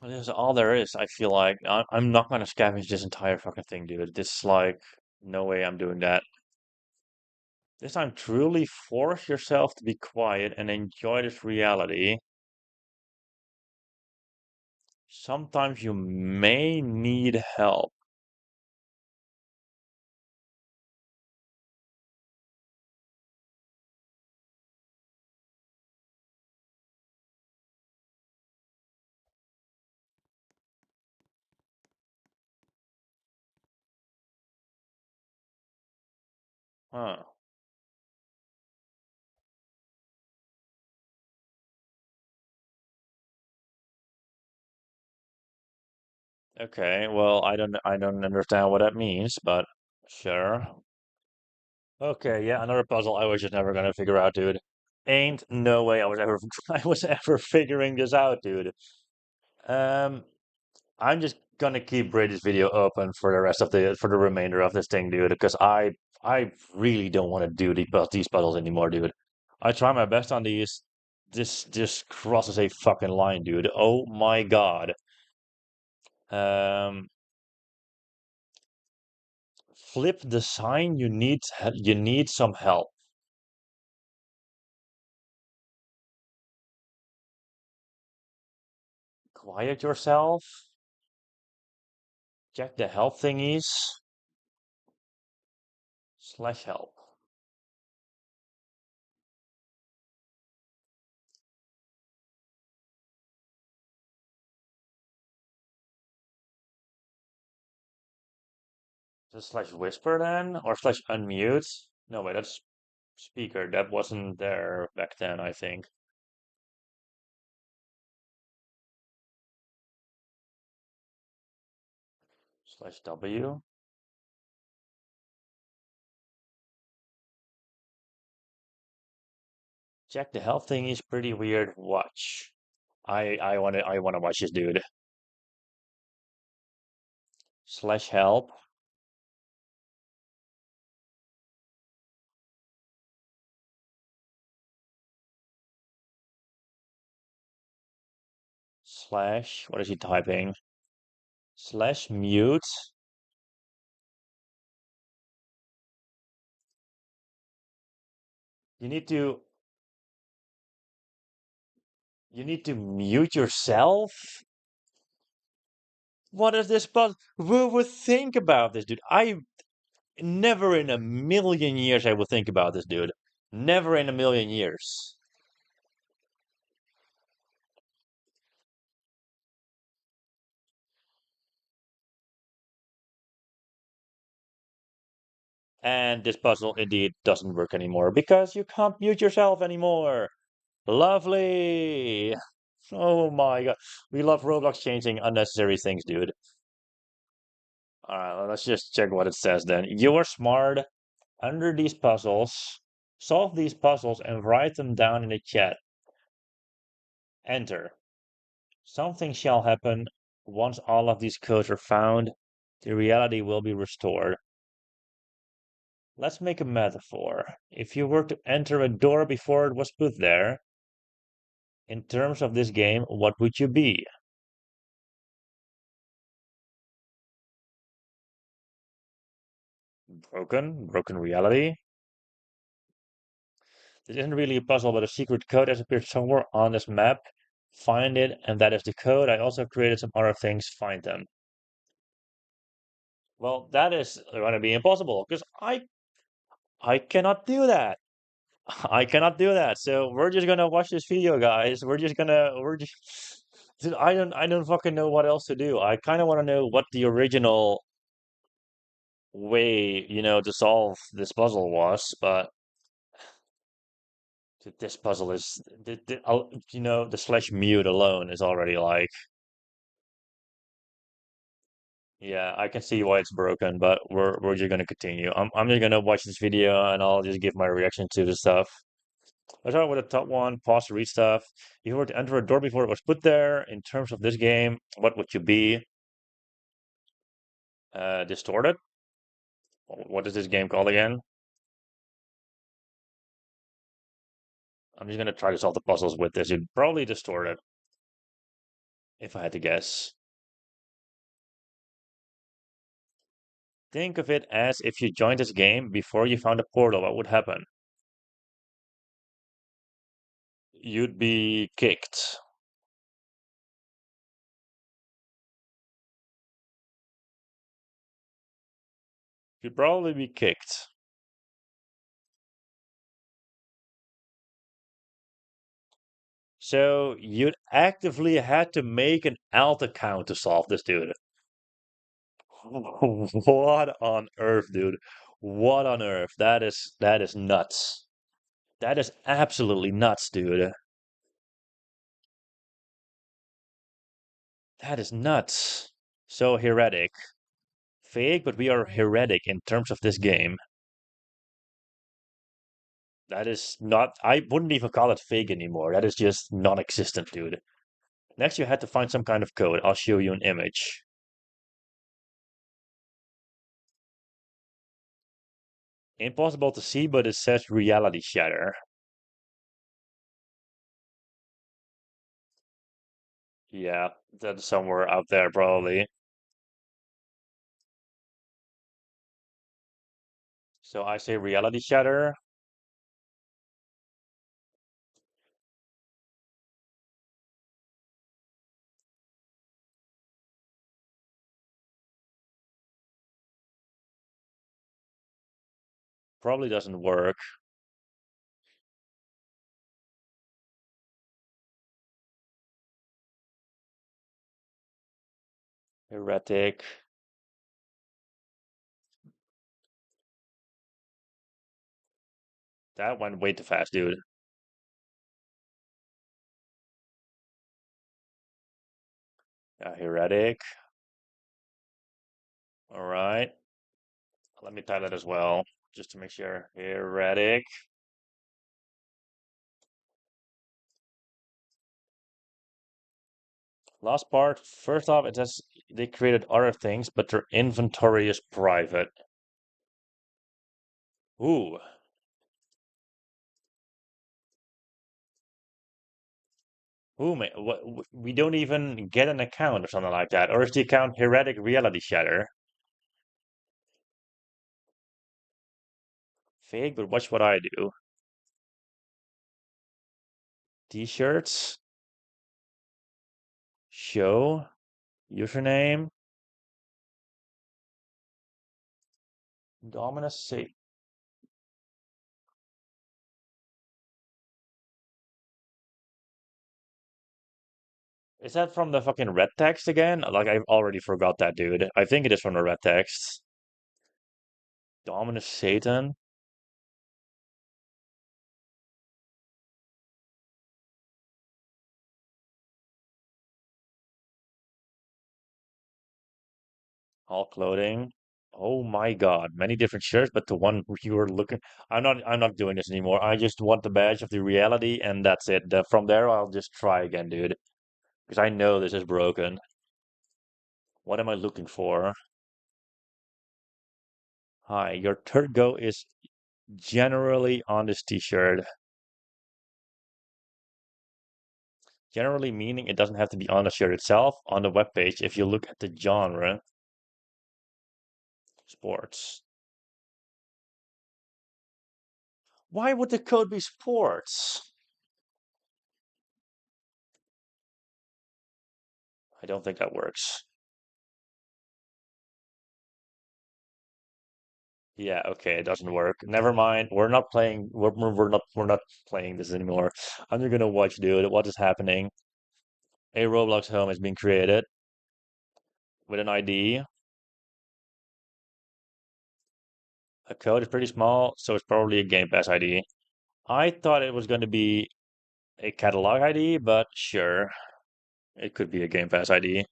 Well, this is all there is. I feel like I'm not gonna scavenge this entire fucking thing, dude. This is like, no way I'm doing that. This time, truly force yourself to be quiet and enjoy this reality. Sometimes you may need help. Huh. Okay, well, I don't understand what that means, but sure. Okay, yeah, another puzzle I was just never gonna figure out, dude. Ain't no way I was ever I was ever figuring this out, dude. Um, I'm just gonna keep Brady's video open for the rest of the remainder of this thing, dude, because I really don't want to do these puzzles anymore, dude. I try my best on these. This just crosses a fucking line, dude. Oh my God. Um, flip the sign. You need some help. Quiet yourself. Check the help thingies. Slash help. Just slash whisper then, or slash unmute. No, wait, that's speaker. That wasn't there back then, I think. Slash W. Check the health thing is pretty weird. Watch. I wanna watch this dude. Slash help. Slash, what is he typing? Slash mute. You need to you need to mute yourself? What is this who would think about this, dude? I never in a million years I would think about this, dude. Never in a million years. And this puzzle indeed doesn't work anymore because you can't mute yourself anymore. Lovely. Oh my god. We love Roblox changing unnecessary things, dude. Alright, let's just check what it says then. You are smart. Under these puzzles, solve these puzzles and write them down in the chat. Enter. Something shall happen once all of these codes are found. The reality will be restored. Let's make a metaphor. If you were to enter a door before it was put there, in terms of this game, what would you be? Broken reality. This isn't really a puzzle, but a secret code has appeared somewhere on this map. Find it, and that is the code. I also created some other things. Find them. Well, that is going to be impossible because I cannot do that. I cannot do that. So we're just gonna watch this video, guys. We're just Dude, I don't fucking know what else to do. I kind of want to know what the original way, to solve this puzzle was, but this puzzle is the slash mute alone is already like, yeah, I can see why it's broken, but we're just gonna continue. I'm just gonna watch this video and I'll just give my reaction to the stuff. Let's start with the top one. Pause to read stuff. If you were to enter a door before it was put there, in terms of this game, what would you be? Distorted? What is this game called again? I'm just gonna try to solve the puzzles with this. You'd probably distorted, if I had to guess. Think of it as if you joined this game before you found a portal, what would happen? You'd be kicked. You'd probably be kicked. So you'd actively had to make an alt account to solve this, dude. What on earth, dude? What on earth? That is nuts. That is absolutely nuts, dude. That is nuts. So heretic. Fake, but we are heretic in terms of this game. That is not, I wouldn't even call it fake anymore. That is just non-existent, dude. Next, you had to find some kind of code. I'll show you an image. Impossible to see, but it says reality shatter. Yeah, that's somewhere out there, probably. So I say reality shatter. Probably doesn't work. Heretic. That went way too fast, dude. Heretic. All right. Let me type that as well, just to make sure. Heretic. Last part, first off, it says they created other things, but their inventory is private. Ooh. Ooh, man, we don't even get an account or something like that. Or is the account Heretic Reality Shatter? Fake, but watch what I do. T-shirts. Show. Username. Dominus C. Is that from the fucking red text again? Like, I've already forgot that, dude. I think it is from the red text. Dominus Satan. All clothing. Oh my God, many different shirts, but the one you were looking, I'm not doing this anymore. I just want the badge of the reality, and that's it. From there, I'll just try again, dude, because I know this is broken. What am I looking for? Hi, your third go is generally on this t-shirt. Generally meaning it doesn't have to be on the shirt itself. On the web page, if you look at the genre, sports. Why would the code be sports? I don't think that works. Yeah, okay, it doesn't work. Never mind. We're not playing. We're not playing this anymore. I'm just gonna watch, dude. What is happening? A Roblox home is being created with an ID. A code is pretty small, so it's probably a Game Pass ID. I thought it was going to be a catalog ID, but sure, it could be a Game Pass ID.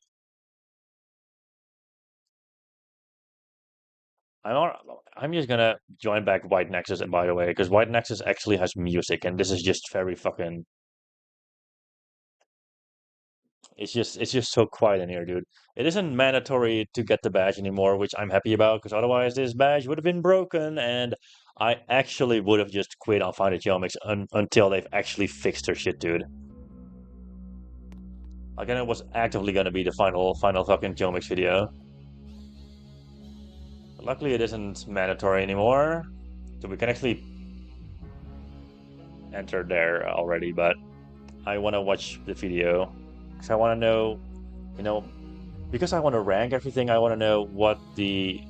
I'm just gonna join back White Nexus, and by the way, because White Nexus actually has music, and this is just very fucking. It's just so quiet in here, dude. It isn't mandatory to get the badge anymore, which I'm happy about, because otherwise this badge would have been broken, and I actually would have just quit on Find the Chomiks until they've actually fixed their shit, dude. Again, it was actively gonna be the final fucking Chomiks video. But luckily, it isn't mandatory anymore, so we can actually enter there already. But I want to watch the video because I want to know, you know, because I want to rank everything. I want to know what the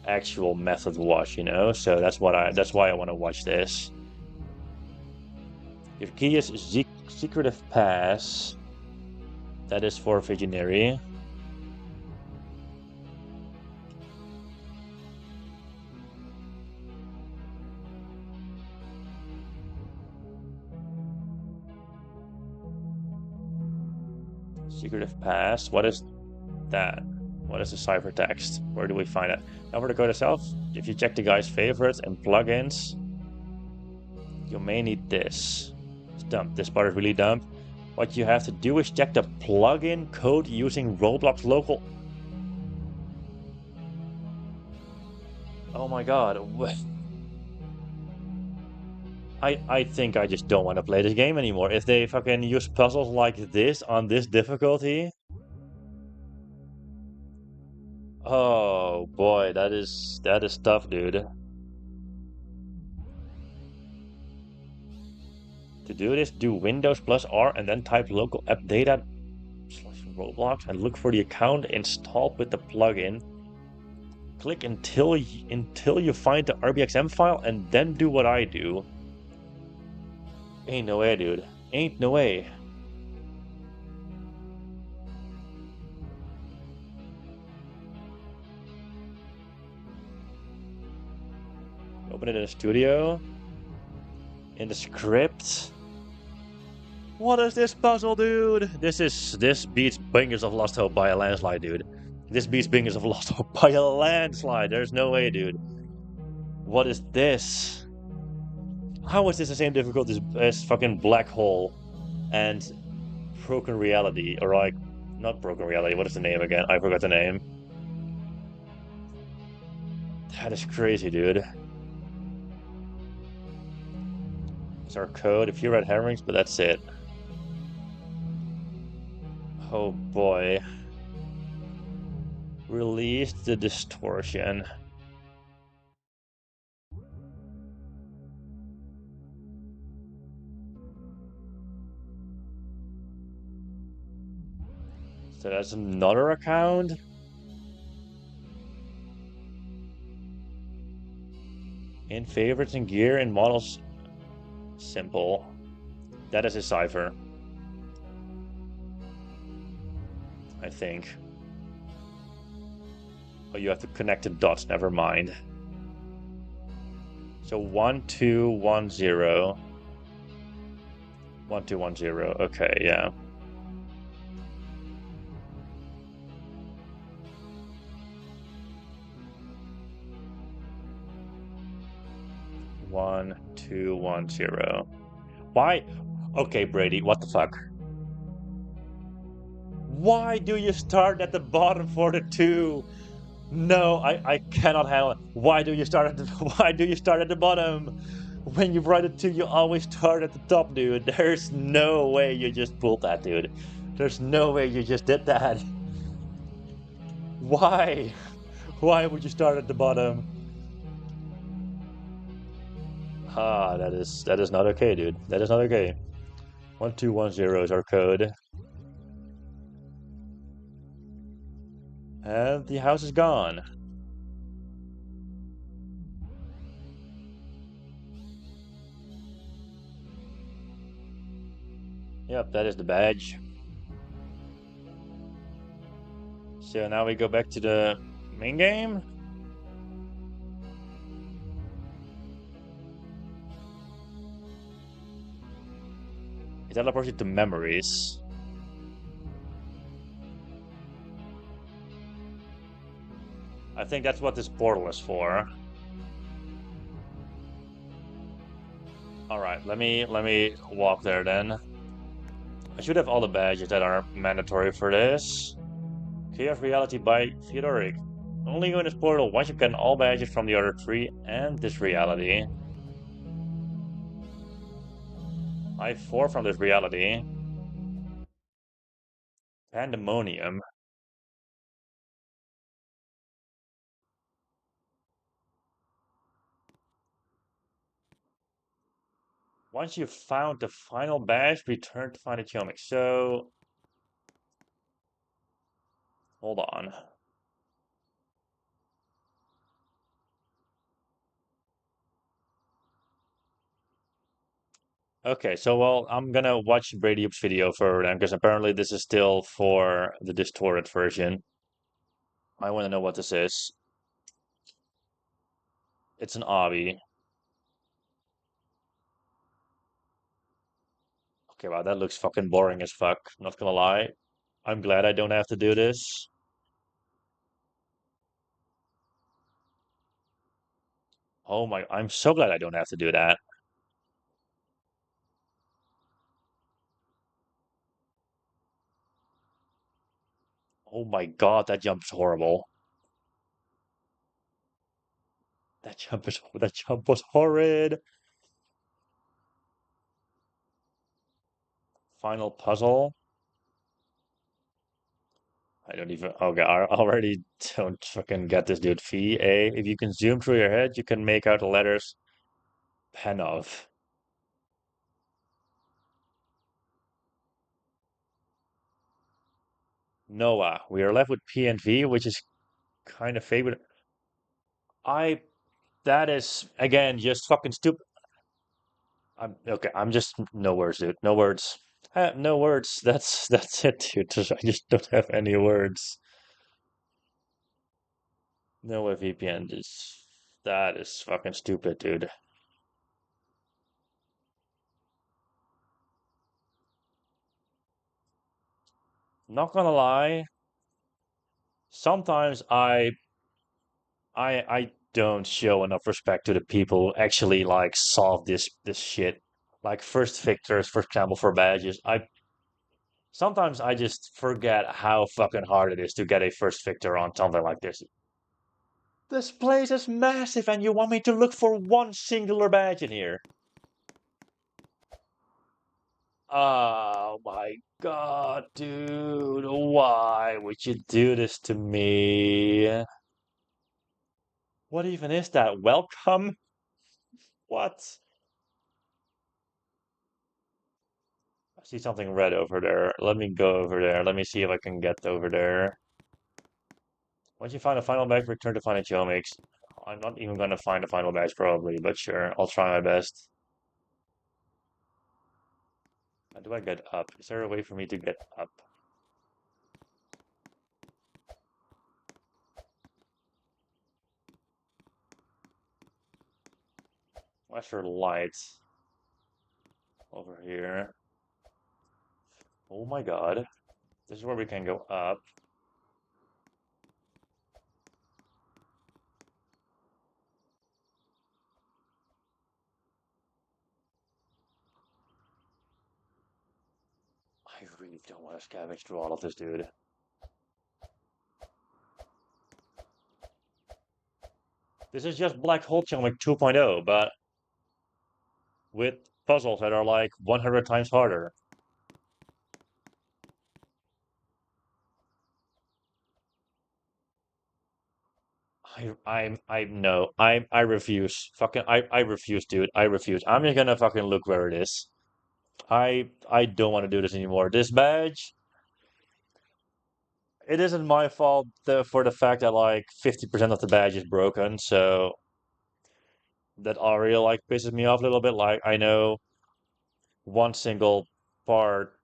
actual method was, So that's why I want to watch this. Your key is secretive pass. That is for Visionary. Secretive pass. What is that? What is the ciphertext? Where do we find it? Over the code itself, if you check the guy's favorites and plugins, you may need this. It's dumb. This part is really dumb. What you have to do is check the plugin code using Roblox local. Oh my god. I think I just don't want to play this game anymore. If they fucking use puzzles like this on this difficulty. Oh boy, that is tough, dude. To do this, do Windows plus R and then type local app data /Roblox and look for the account installed with the plugin. Click until you find the RBXM file and then do what I do. Ain't no way, dude. Ain't no way. Open it in the studio. In the script. What is this puzzle, dude? This beats Bingers of Lost Hope by a landslide, dude. This beats Bingers of Lost Hope by a landslide. There's no way, dude. What is this? How is this the same difficulty as fucking Black Hole and Broken Reality? Or like Not broken reality. What is the name again? I forgot the name. That is crazy, dude. It's our code. A few red herrings, but that's it. Oh boy. Release the distortion. So that's another account. In favorites and gear and models. Simple. That is a cipher. I think. Oh, you have to connect the dots. Never mind. So 1210. 1210. Okay, yeah. One, 210. Why? Okay, Brady, what the fuck? Why do you start at the bottom for the 2? No, I cannot handle it. Why do you start at the why do you start at the bottom? When you write a 2, you always start at the top, dude. There's no way you just pulled that, dude. There's no way you just did that. Why? Why would you start at the bottom? Ah, that is not okay, dude. That is not okay. 1210 is our code. And the house is gone. Yep, that is the badge. So now we go back to the main game. It teleports you to memories. I think that's what this portal is for. Alright, let me walk there then. I should have all the badges that are mandatory for this. Key of Reality by Theodoric. Only go in this portal once you get all badges from the other 3 and this reality. I have 4 from this reality. Pandemonium. Once you've found the final badge, return to find the Chomiks. So, hold on. Okay, so well, I'm gonna watch Brady's video for them because apparently this is still for the distorted version. I want to know what this is. It's an obby. Okay, wow, that looks fucking boring as fuck. Not gonna lie. I'm glad I don't have to do this. Oh my, I'm so glad I don't have to do that. Oh my god, that jump is horrible. That jump was horrid. Final puzzle. I don't even. Okay, I already don't fucking get this, dude. Fee A. If you can zoom through your head, you can make out the letters Penov. Noah. We are left with P and V, which is kind of favorite. I. That is again just fucking stupid. I'm okay. I'm just no words, dude. No words. No words. That's it, dude. I just don't have any words. Noah VPN is that is fucking stupid, dude. Not gonna lie. Sometimes I don't show enough respect to the people who actually like solve this shit. Like first victors, for example, for badges. I Sometimes I just forget how fucking hard it is to get a first victor on something like this. This place is massive and you want me to look for one singular badge in here. Oh my god, dude. Why would you do this to me? What even is that? Welcome? What? I see something red over there. Let me go over there. Let me see if I can get over there. Once you find a final badge, return to find a Chomiks. I'm not even gonna find a final badge probably, but sure, I'll try my best. How do I get up? Is there a way for me to get up? Where's your light? Over here. Oh my god. This is where we can go up. I really don't want to scavenge through all of this, dude. This is just Black Hole Chomik 2.0, but with puzzles that are like 100 times harder. I refuse. Fucking, I refuse, dude. I refuse. I'm just gonna fucking look where it is. I don't want to do this anymore. This badge, it isn't my fault for the fact that like 50% of the badge is broken, so that already like pisses me off a little bit. Like I know one single part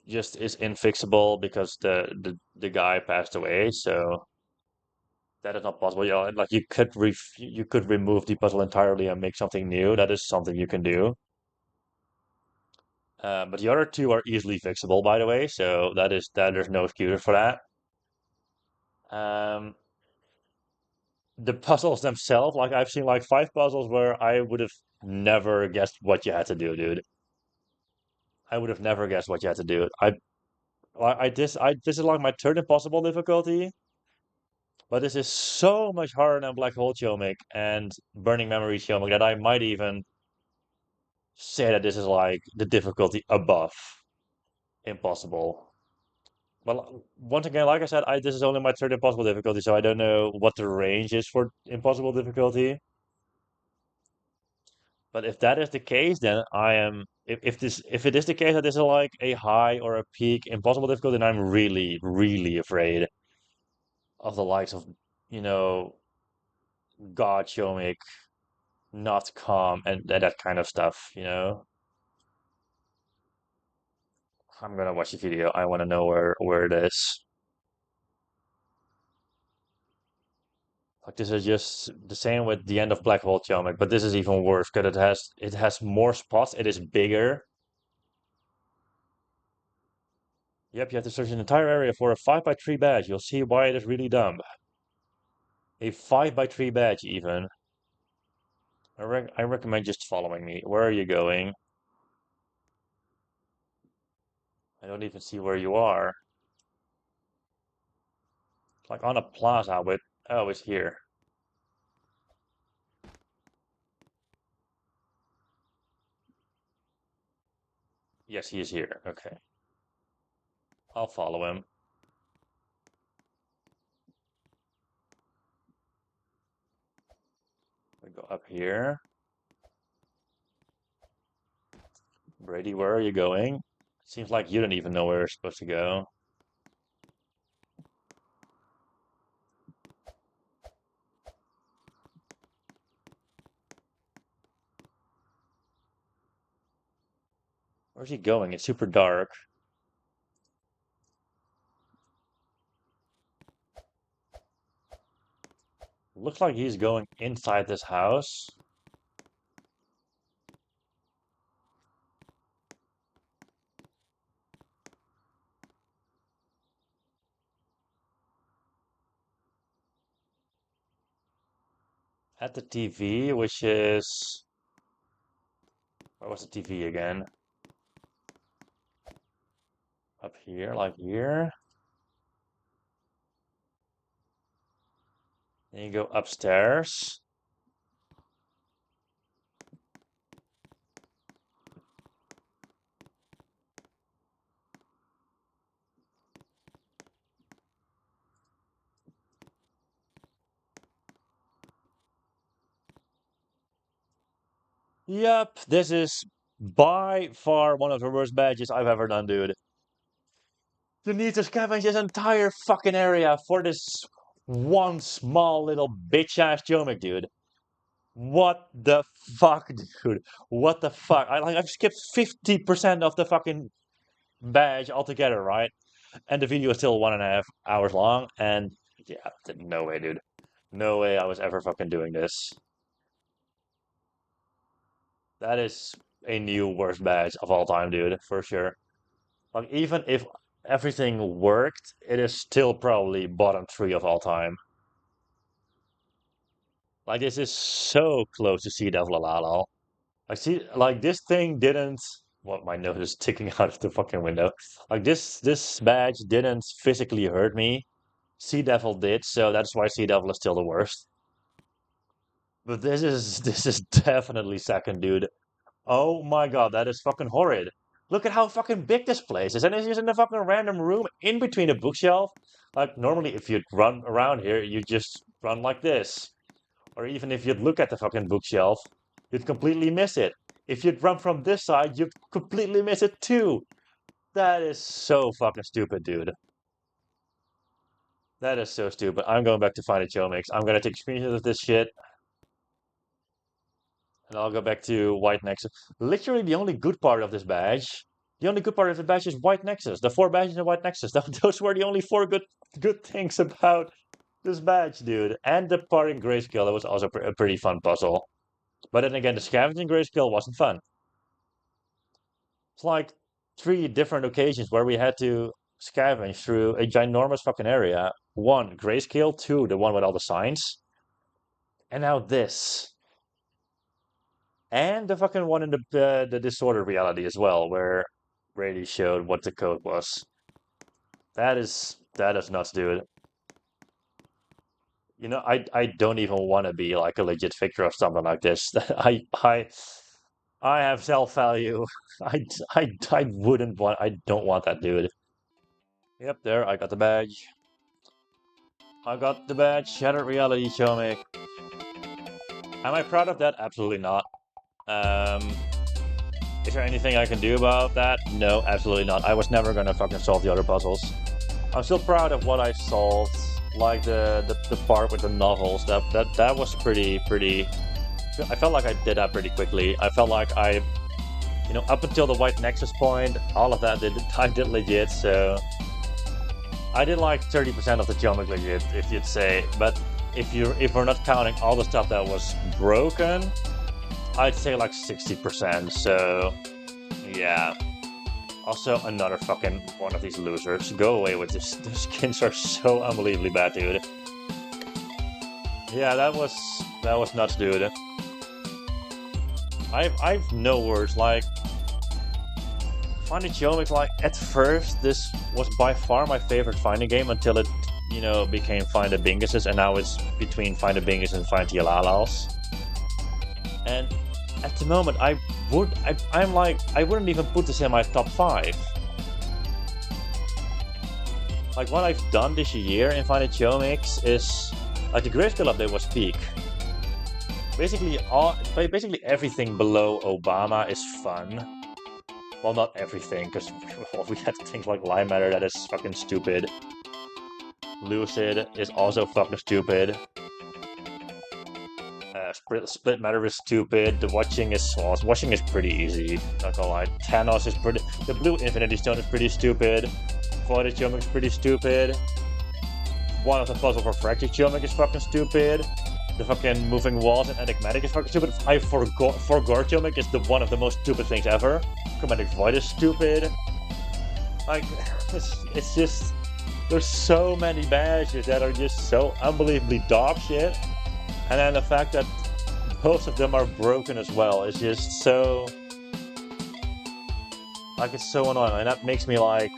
just is infixable because the guy passed away, so that is not possible. Like you could remove the puzzle entirely and make something new. That is something you can do. But the other two are easily fixable, by the way, so that there's no excuse for that. Um, the puzzles themselves, like I've seen like 5 puzzles where I would have never guessed what you had to do, dude. I would have never guessed what you had to do. This is like my third impossible difficulty, but this is so much harder than Black Hole Chomic and Burning Memory Chomic that I might even say that this is like the difficulty above impossible. Well, once again, like I said, this is only my third impossible difficulty, so I don't know what the range is for impossible difficulty. But if that is the case, then I am. If it is the case that this is like a high or a peak impossible difficulty, then I'm really, really afraid of the likes of, you know, God Chomic, not calm, and that kind of stuff. I'm gonna watch the video. I want to know where it is. Like this is just the same with the end of Black Hole Chomic, but this is even worse because it has more spots. It is bigger. Yep, you have to search an entire area for a 5x3 badge. You'll see why it is really dumb. A 5x3 badge even. I recommend just following me. Where are you going? I don't even see where you are. It's like on a plaza with, oh, it's here. Yes, he is here. Okay. I'll follow him. We go up here. Brady, where are you going? Seems like you don't even know where you're supposed to go. Where's he going? It's super dark. Looks like he's going inside this house. At the TV, which is... Where was the TV again? Up here, like here. Then you go upstairs. Yep, this is by far one of the worst badges I've ever done, dude. You need to scavenge this entire fucking area for this one small little bitch-ass Chomik, dude. What the fuck, dude? What the fuck? I've skipped 50% of the fucking badge altogether, right? And the video is still 1.5 hours long, and yeah, no way, dude. No way I was ever fucking doing this. That is a new worst badge of all time, dude, for sure. Like, even if everything worked, it is still probably bottom 3 of all time. Like, this is so close to Sea Devil Alalal. Like, see, like, this thing didn't. What, my nose is sticking out of the fucking window. Like, this badge didn't physically hurt me. Sea Devil did, so that's why Sea Devil is still the worst. But this is definitely second, dude. Oh my god, that is fucking horrid. Look at how fucking big this place is, and it's just in a fucking random room in between a bookshelf. Like, normally if you'd run around here, you just run like this. Or even if you'd look at the fucking bookshelf, you'd completely miss it. If you'd run from this side, you'd completely miss it too. That is so fucking stupid, dude. That is so stupid. I'm going back to find a Chomiks. I'm gonna take screenshots of this shit, and I'll go back to White Nexus. Literally the only good part of this badge. The only good part of the badge is White Nexus. The 4 badges in White Nexus. Those were the only 4 good things about this badge, dude. And the part in grayscale, that was also a pretty fun puzzle. But then again, the scavenging grayscale wasn't fun. It's like 3 different occasions where we had to scavenge through a ginormous fucking area. 1, grayscale. 2, the one with all the signs. And now this. And the fucking one in the disordered reality as well, where Brady showed what the code was. That is nuts, dude. You know, I don't even want to be like a legit victor of something like this. I have self-value. I wouldn't want. I don't want that, dude. Yep, there. I got the badge. I got the badge. Shattered reality, Chomik. Am I proud of that? Absolutely not. Is there anything I can do about that? No, absolutely not. I was never gonna fucking solve the other puzzles. I'm still proud of what I solved, like the part with the novels. That was pretty. I felt like I did that pretty quickly. I felt like up until the White Nexus point, all of that I did legit. So I did like 30% of the Chomik legit, if you'd say. But if we're not counting all the stuff that was broken, I'd say like 60%. So yeah. Also, another fucking one of these losers. Go away with this. The skins are so unbelievably bad, dude. Yeah, that was nuts, dude. I've no words. Like, Finding Chomiks, like, at first, this was by far my favorite finding game until it, became Find the Binguses, and now it's between Find the Bingus and Find the Alalals. And at the moment, I wouldn't even put this in my top 5. Like, what I've done this year in Find the Chomiks is, like, the grayscale update was peak. Basically everything below Obama is fun. Well, not everything, because we had things like Lime Matter that is fucking stupid. Lucid is also fucking stupid. Split Matter is stupid. The watching is pretty easy. Not gonna lie. Thanos is pretty. The blue Infinity Stone is pretty stupid. Voided Chomik is pretty stupid. One of the puzzles for Fractured Chomik is fucking stupid. The fucking moving walls and enigmatic is fucking stupid. I forgot Chomik is one of the most stupid things ever. Chromatic Void is stupid. Like, it's just, there's so many badges that are just so unbelievably dog shit. And then the fact that most of them are broken as well is just so, like, it's so annoying. And that makes me like,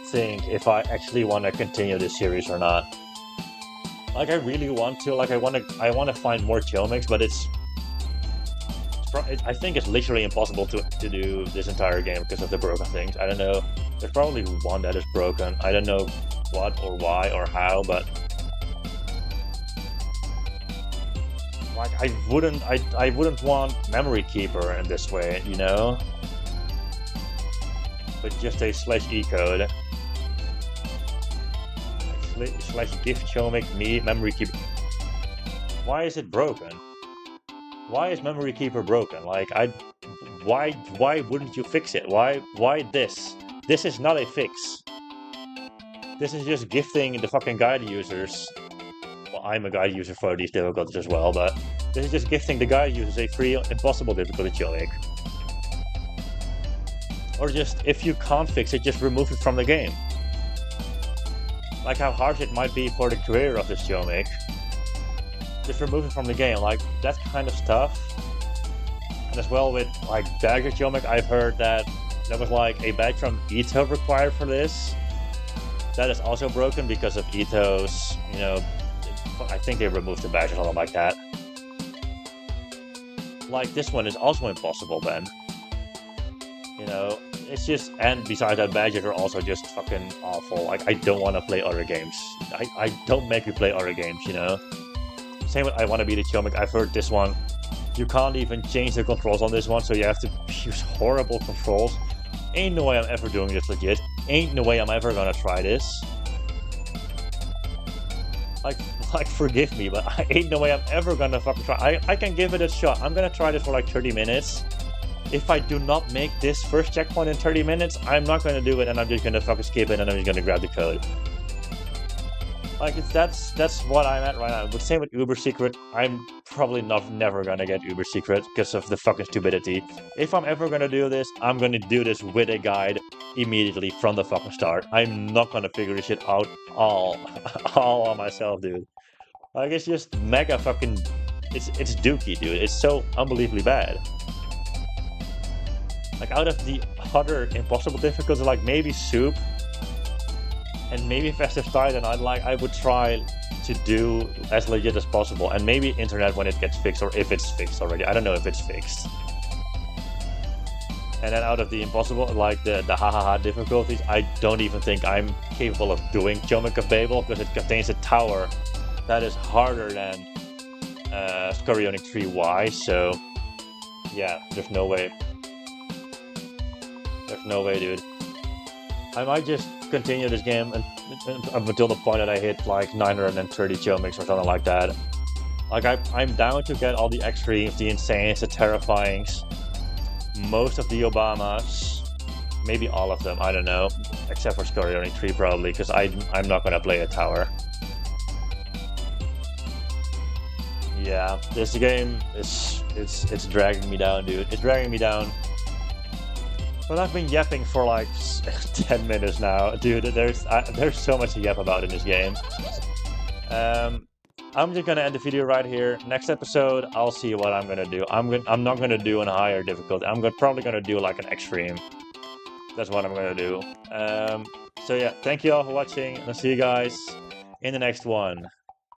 think if I actually want to continue this series or not. Like, I really want to. Like, I want to find more Chomiks, but I think it's literally impossible to do this entire game because of the broken things. I don't know. There's probably one that is broken. I don't know what or why or how, but like I wouldn't want Memory Keeper in this way, But just a /E code. /gift Chomik me Memory Keeper. Why is it broken? Why is Memory Keeper broken? Like, why wouldn't you fix it? Why this? This is not a fix. This is just gifting the fucking guide users. Well, I'm a guide user for these difficulties as well, but this is just gifting the guide users a free impossible difficulty Chomik. Or just, if you can't fix it, just remove it from the game. Like how harsh it might be for the creator of this Chomik. Just remove it from the game, like that kind of stuff. And as well with like Badger Chomik, I've heard that there was like a badge from Ito required for this. That is also broken because of Ito's, I think they removed the badge or something like that. Like this one is also impossible then. It's just, and besides that, badges are also just fucking awful. Like, I don't want to play other games. I don't make me play other games, Same with I Want to Be the Chomik. I've heard this one, you can't even change the controls on this one, so you have to use horrible controls. Ain't no way I'm ever doing this legit. Ain't no way I'm ever gonna try this. Like forgive me, but ain't no way I'm ever gonna fucking try. I can give it a shot. I'm gonna try this for like 30 minutes. If I do not make this first checkpoint in 30 minutes, I'm not gonna do it, and I'm just gonna fucking skip it, and I'm just gonna grab the code. Like, that's what I'm at right now. But same with Uber Secret, I'm probably never gonna get Uber Secret because of the fucking stupidity. If I'm ever gonna do this, I'm gonna do this with a guide immediately from the fucking start. I'm not gonna figure this shit out all on myself, dude. Like, it's just mega fucking, it's dookie, dude. It's so unbelievably bad. Like, out of the other impossible difficulties, like maybe Soup and maybe Festive Titan, I would try to do as legit as possible, and maybe Internet when it gets fixed, or if it's fixed already. I don't know if it's fixed. And then out of the impossible, like the hahaha difficulties, I don't even think I'm capable of doing Chomik of Babel, because it contains a tower that is harder than Scorionic Tree Y, so yeah, there's no way. There's no way, dude. I might just continue this game until the point that I hit like 930 Chomiks or something like that. Like, I'm down to get all the extremes, the insanes, the terrifyings, most of the Obamas, maybe all of them, I don't know, except for Scorionic Tree probably, because I'm not gonna play a tower. Yeah, this game it's dragging me down, dude. It's dragging me down. But I've been yapping for like 10 minutes now, dude. There's so much to yap about in this game. I'm just gonna end the video right here. Next episode, I'll see what I'm gonna do. I'm not gonna do a higher difficulty. I'm probably gonna do like an extreme. That's what I'm gonna do. So yeah, thank you all for watching, and I'll see you guys in the next one.